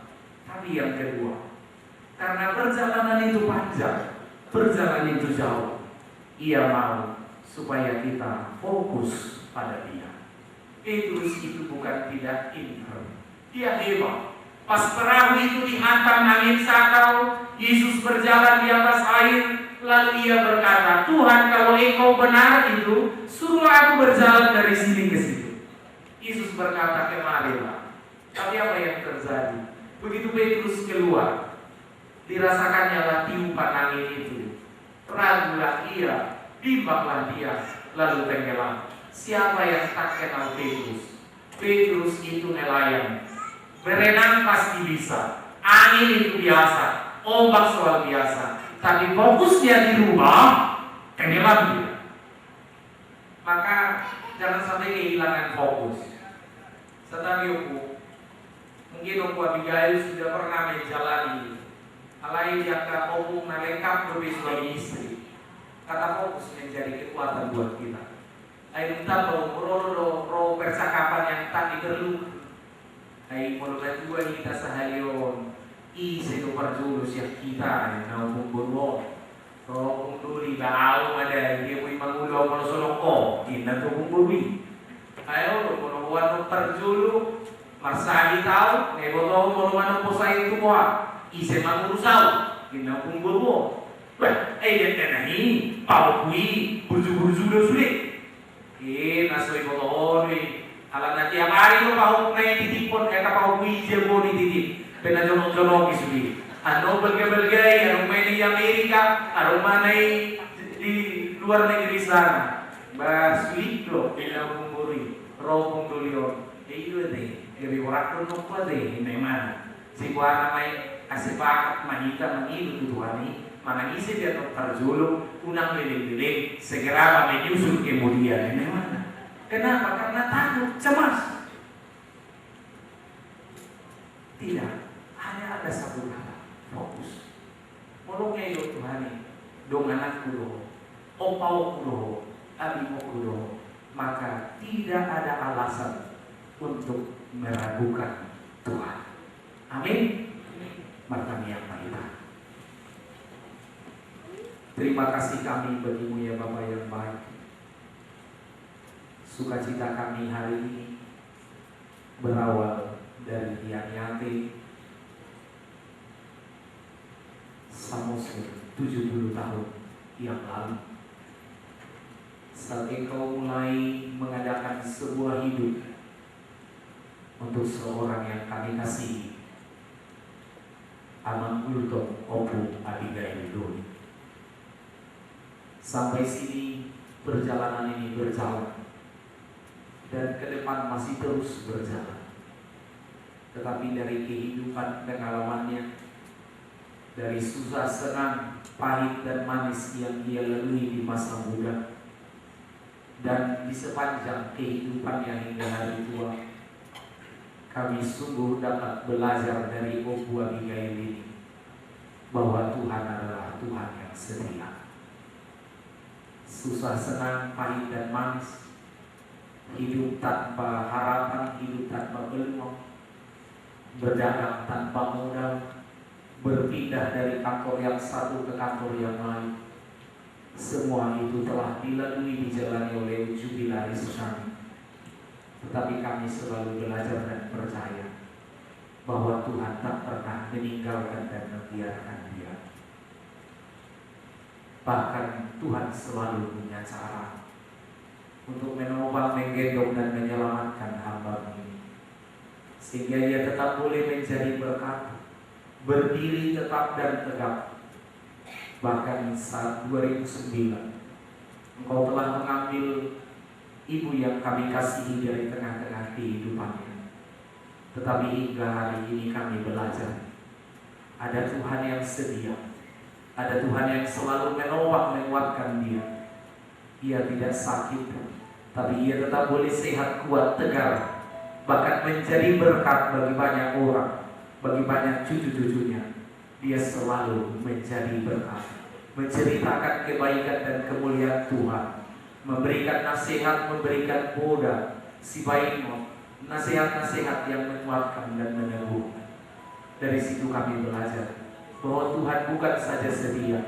Tapi yang kedua, karena perjalanan itu panjang, perjalanan itu jauh, Ia mau supaya kita fokus pada Dia. Petrus itu bukan tidak iman, dia hebat. Pas perahu itu dihantam angin sakau, Yesus berjalan di atas air, lalu Ia berkata, Tuhan kalau Engkau benar itu, suruh aku berjalan dari sini ke situ. Yesus berkata, kemarilah. Tapi apa yang terjadi? Begitu Petrus keluar, dirasakannya lah tiupan angin itu. Ragulah ia, bimbanglah dia, lalu tenggelam. Siapa yang tak kenal Petrus? Petrus itu nelayan. Berenang pasti bisa, angin itu biasa, ombak soal biasa, tapi fokusnya dirubah, tenggelam dia. Maka jangan sampai kehilangan fokus. Tetapi mungkin Abigail sudah pernah menjalani alai yang oku melengkap lebih sebagai istri. Kata fokus menjadi kekuatan buat kita. Ayo kita roh percakapan yang tak diperlukan. Ayo mulai juga kita seharian isi perjulus yang kita yang berbuat. Roh kunduli bau ada dia pun mengulau mensoloko kita tu kumbuli. Ayo kalau buat perjulu masagi tahu ngeboto kalau mana posai itu kuah isi mangurusau kita kumbulu. Wah, dia tenahi, pau kui, buju-buju dah sulit. Nasoi botoh ni. Alam nanti yang hari tu pau kui titip pun, pau kui jebo di titip. Pena jono-jono kisuli. Ano belgai-belgai, ano main di Amerika, ano mana di luar negeri sana. Basulit lo, pena kumburi, roh kumbulion. Iyo deh, jadi orang tu nukwa deh, memang. Si buana mai asipak manita mangilu Tuhan ni. Mana isi dia terjuluk, unang lele-lele, segera menyusul kemudian. Memang. Kenapa? Karena takut, cemas. Tidak, hanya ada satu kata, fokus. Molongnya yo Tuhan, dong anakku doh, opau doh, abimu doh, maka tidak ada alasan untuk meragukan Tuhan. Amin. Martani yang baik. Terima kasih kami bagimu ya Bapa yang baik. Sukacita kami hari ini berawal dari Yati Samosir 70 tahun yang lalu. Saat engkau mulai mengadakan sebuah hidup untuk seorang yang kami kasihi, Amang Ulton Opu Abigail Doli. Sampai sini perjalanan ini berjalan dan ke depan masih terus berjalan. Tetapi dari kehidupan pengalamannya, dari susah senang, pahit dan manis yang dia lalui di masa muda, dan di sepanjang kehidupannya hingga hari tua, kami sungguh dapat belajar dari Opu Abigail ini bahwa Tuhan adalah Tuhan yang setia. Susah senang, pahit dan manis, hidup tanpa harapan, hidup tanpa peluang, berdagang tanpa modal, berpindah dari kantor yang satu ke kantor yang lain. Semua itu telah dilalui dijalani oleh jubilaris kami. Tetapi kami selalu belajar dan percaya bahwa Tuhan tak pernah meninggalkan dan membiarkan dia. Bahkan Tuhan selalu punya cara untuk menopang, menggendong dan menyelamatkan hamba ini, sehingga ia tetap boleh menjadi berkat, berdiri tetap dan tegak. Bahkan saat 2009 Engkau telah mengambil ibu yang kami kasihi dari tengah-tengah kehidupannya. Tetapi hingga hari ini kami belajar ada Tuhan yang setia, ada Tuhan yang selalu menopang, menguatkan dia. Ia tidak sakit, tapi ia tetap boleh sehat, kuat, tegar, bahkan menjadi berkat bagi banyak orang, bagi banyak cucu-cucunya. Dia selalu menjadi berkat, menceritakan kebaikan dan kemuliaan Tuhan, memberikan nasihat, memberikan boda, si baikmu, nasihat-nasihat yang menguatkan dan meneguhkan. Dari situ kami belajar bahwa Tuhan bukan saja setia,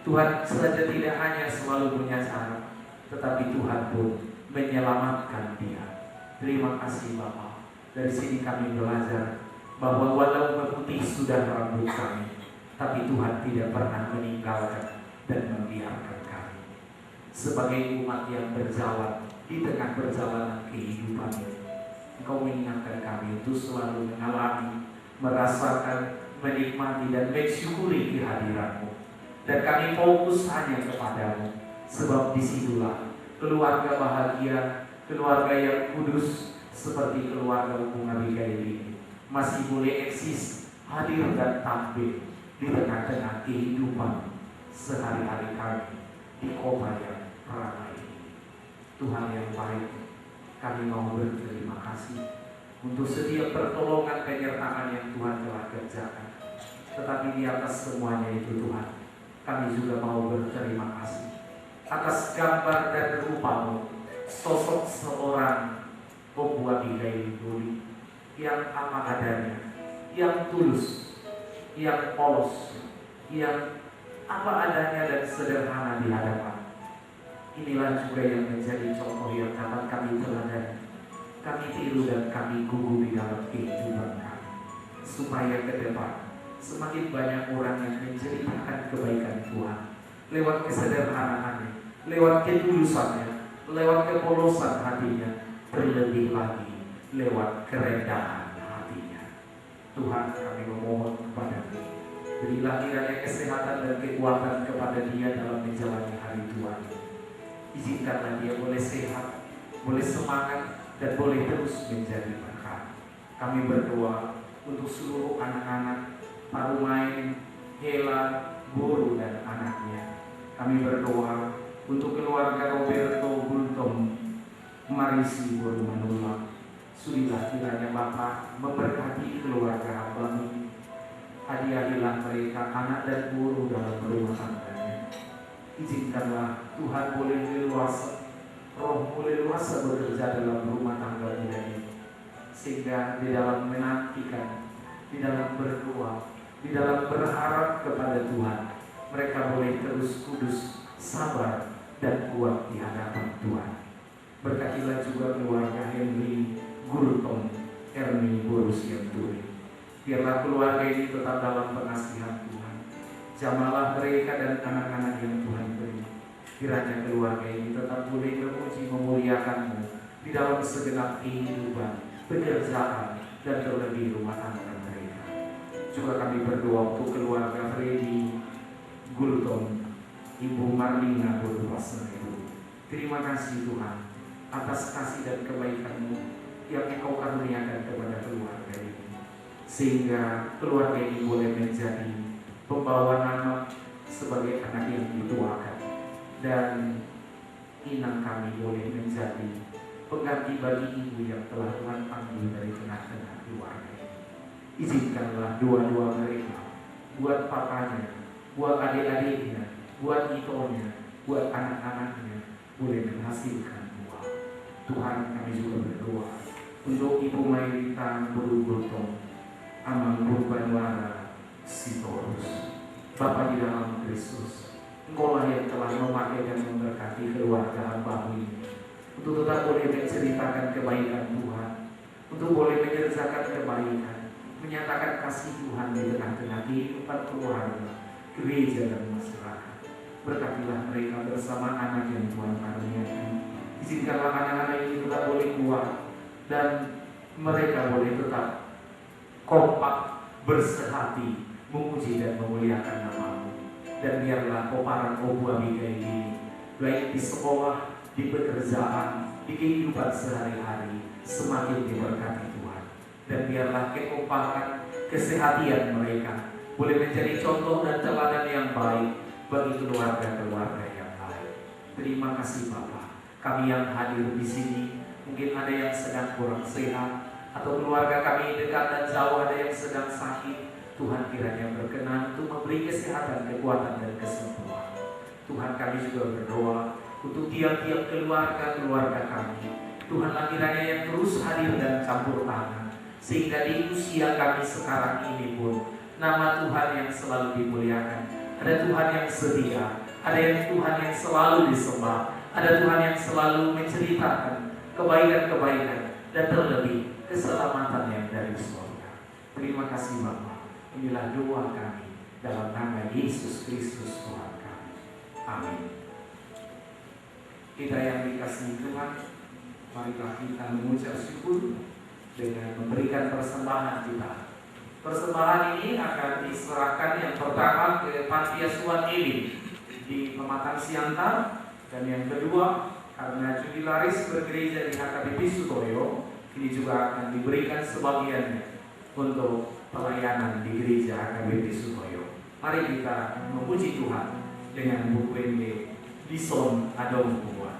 Tuhan saja tidak hanya selalu punya cara, tetapi Tuhan pun menyelamatkan dia. Terima kasih Bapa. Dari sini kami belajar bahwa walau berputih sudah rambut kami, tapi Tuhan tidak pernah meninggalkan dan membiarkan kami. Sebagai umat yang berjalan di tengah perjalanan kehidupan ini, Engkau mengingatkan kami untuk selalu mengalami, merasakan, menikmati dan mensyukuri kehadiran-Mu. Dan kami fokus hanya kepadamu, sebab disitulah keluarga bahagia, keluarga yang kudus seperti keluarga Opu Abigail ini masih boleh eksis, hadir dan tampil di tengah-tengah kehidupan sehari-hari kami di kota yang ramai ini. Tuhan yang baik, kami mau berterima kasih untuk setiap pertolongan penyertaan yang Tuhan telah kerjakan. Tetapi di atas semuanya itu Tuhan, kami juga mau berterima kasih atas gambar dan rupa-Mu, sosok seorang Opu Abigail Doli yang apa adanya, yang tulus, yang polos, yang apa adanya dan sederhana di hadapan. Inilah juga yang menjadi contoh yang dapat kami teladani, kami tiru dan kami gugu di dalam kehidupan kami, supaya ke depan semakin banyak orang yang menceritakan kebaikan Tuhan lewat kesederhanaannya, lewat ketulusannya, lewat kepolosan hatinya, terlebih lagi lewat kerendahan hatinya. Tuhan, kami memohon kepada-Mu, berilah kiranya kesehatan dan kekuatan kepada dia dalam menjalani hari Tuhan. Izinkanlah dia boleh sehat, boleh semangat, dan boleh terus menjadi berkat. Kami berdoa untuk seluruh anak-anak Parumain, Hela, Guru, dan anaknya. Kami berdoa untuk keluarga Roberto Bultom, Marisi Guru Manula. Sudilah kiranya Bapa memberkati keluarga hamba-Mu. Hadiahilah mereka anak dan guru dalam rumah tangganya. Izinkanlah Tuhan boleh leluasa, Roh boleh leluasa bekerja dalam rumah tangga ini, sehingga di dalam menantikan, di dalam berdoa, di dalam berharap kepada Tuhan, mereka boleh terus kudus, sabar, dan kuat di hadapan Tuhan. Berkatilah juga keluarga Henry Gultom, Erni Borusian Turi. Biarlah keluarga ini tetap dalam pengasihan Tuhan. Jamalah mereka dan anak-anak yang Tuhan beri. Kiranya keluarga ini tetap boleh memuji memuliakan-Mu di dalam segenap kehidupan, pekerjaan, dan terlebih rumah tangga mereka. Juga kami berdoa untuk keluarga Freddy Gultom, Ibu Marlina Borupaseneru. Terima kasih Tuhan atas kasih dan kebaikan-Mu yang Engkau karuniakan kepada keluarga ini, sehingga keluarga ini boleh menjadi pembawa nama sebagai anak yang dituakan, dan inang kami boleh menjadi pengganti bagi ibu yang telah Tuhan panggil dari tengah-tengah keluarga ini. Izinkanlah dua-dua mereka, buat papanya, buat adik-adiknya, buat itonya, buat anak-anaknya, boleh menghasilkan buah. Tuhan, kami juga berdoa untuk Ibu Mairita Burugultom, Amang Purbanwara Sitorus. Bapa di dalam Kristus, Engkaulah yang telah memakai dan memberkati keluarga hamba-Mu ini untuk tetap boleh menceritakan kebaikan Tuhan, untuk boleh mengerjakan kebaikan, menyatakan kasih Tuhan di tengah-tengah kehidupan keluarga, gereja, dan masyarakat. Berkatilah mereka bersama anak yang Tuhan karuniakan. Izinkanlah anak-anak ini tetap boleh kuat, dan mereka boleh tetap kompak, bersehati, memuji dan memuliakan nama-Mu. Dan biarlah koparan Opu Abigail ini, baik di sekolah, di pekerjaan, di kehidupan sehari-hari, semakin diberkati Tuhan. Dan biarlah kekompakan, kesehatian mereka boleh menjadi contoh dan teladan yang baik bagi keluarga-keluarga yang lain. Terima kasih Bapa. Kami yang hadir di sini, mungkin ada yang sedang kurang sehat, atau keluarga kami dekat dan jauh ada yang sedang sakit. Tuhan kiranya berkenan untuk memberi kesehatan, kekuatan, dan kesembuhan. Tuhan, kami juga berdoa untuk tiap-tiap keluarga kami. Tuhan, kiranya yang terus hadir dan campur tangan, sehingga di usia kami sekarang ini pun nama Tuhan yang selalu dimuliakan. Ada Tuhan yang setia, ada yang Tuhan yang selalu disembah, ada Tuhan yang selalu menceritakan kebaikan-kebaikan, dan terlebih keselamatan yang dari surga. Terima kasih Bapa. Inilah doa kami dalam nama Yesus Kristus Tuhan kami. Amin. Kita yang dikasihi Tuhan, marilah kita mengucap syukur dengan memberikan persembahan kita. Persembahan ini akan diserahkan yang pertama ke Panti Asuhan Elim di Pematang Siantar, dan yang kedua karena jubilaris bergereja di HKBP Sutoyo, ini juga akan diberikan sebagiannya untuk pelayanan di gereja HKBP Sumoyo. Mari kita memuji Tuhan dengan buku ini Lison Adong Buat.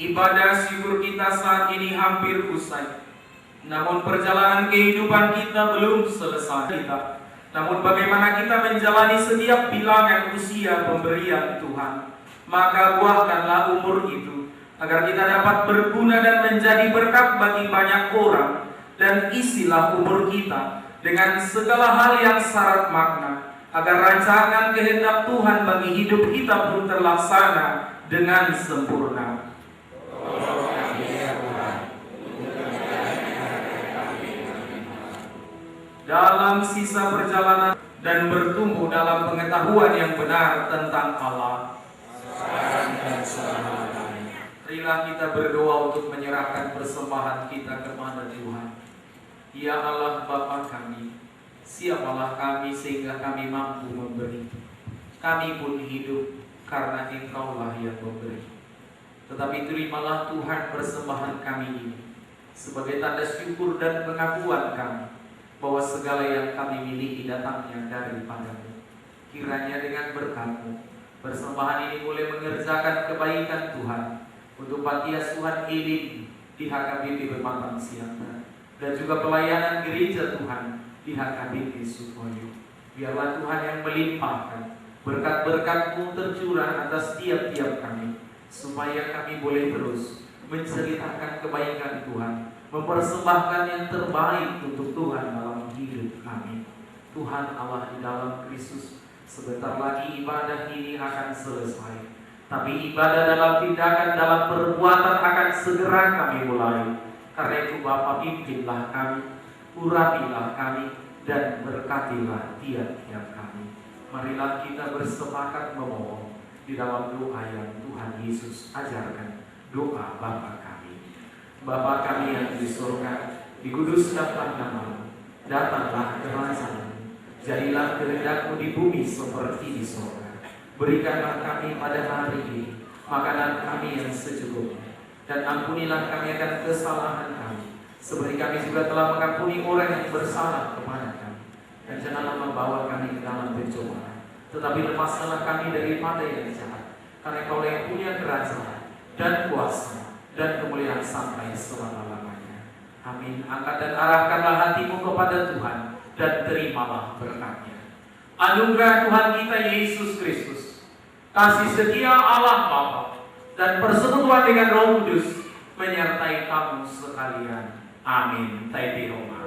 Ibadah syukur kita saat ini hampir usai. Namun perjalanan kehidupan kita belum selesai. Namun bagaimana kita menjalani setiap bilangan usia pemberian Tuhan. Maka buahkanlah umur itu, agar kita dapat berguna dan menjadi berkat bagi banyak orang. Dan isilah umur kita dengan segala hal yang syarat makna, agar rancangan kehendak Tuhan bagi hidup kita pun terlaksana dengan sempurna. Dalam sisa perjalanan dan bertumbuh dalam pengetahuan yang benar tentang Allah. Marilah kita berdoa untuk menyerahkan persembahan kita kepada Tuhan. Ya Allah Bapa kami, siapalah kami sehingga kami mampu memberi. Kami pun hidup karena Engkaulah yang memberi. Tetapi terimalah Tuhan persembahan kami ini sebagai tanda syukur dan pengakuan kami bahwa segala yang kami miliki datangnya daripadamu. Kiranya dengan berkat-Mu, persembahan ini boleh mengerjakan kebaikan Tuhan untuk panti asuhan Elim di HKBP Pematang Siantar, dan juga pelayanan gereja Tuhan di HKBP Sukoyo. Biarlah Tuhan yang melimpahkan berkat-berkat-Mu tercurah atas tiap-tiap kami, supaya kami boleh terus menceritakan kebaikan Tuhan, mempersembahkan yang terbaik untuk Tuhan dalam hidup kami. Tuhan Allah di dalam Kristus, sebentar lagi ibadah ini akan selesai. Tapi ibadah dalam tindakan, dalam perbuatan akan segera kami mulai. Karena itu Bapa, pimpinlah kami, urapilah kami, dan berkatilah tiap-tiap kami. Marilah kita bersepakat memohon di dalam doa yang Tuhan Yesus ajarkan. Doa Bapa kami. Bapa kami yang di surga, dikuduskanlah nama-Mu, datanglah kerajaan-Mu, jadilah kehendak-Mu di bumi seperti di surga. Berikanlah kami pada hari ini makanan kami yang secukupnya, dan ampunilah kami akan kesalahan kami, seperti kami juga telah mengampuni orang yang bersalah kepada kami. Dan janganlah membawa kami ke dalam pencobaan, tetapi lepaskanlah kami daripada yang jahat. Karena Kau yang punya kerajaan dan kuasa dan kemuliaan sampai selama-lamanya. Amin. Angkat dan arahkanlah hatimu kepada Tuhan, dan terimalah berkat-Nya. Anugerah Tuhan kita Yesus Kristus, kasih setia Allah Bapa, dan persekutuan dengan Roh Kudus menyertai kamu sekalian. Amin. Taiti Roma.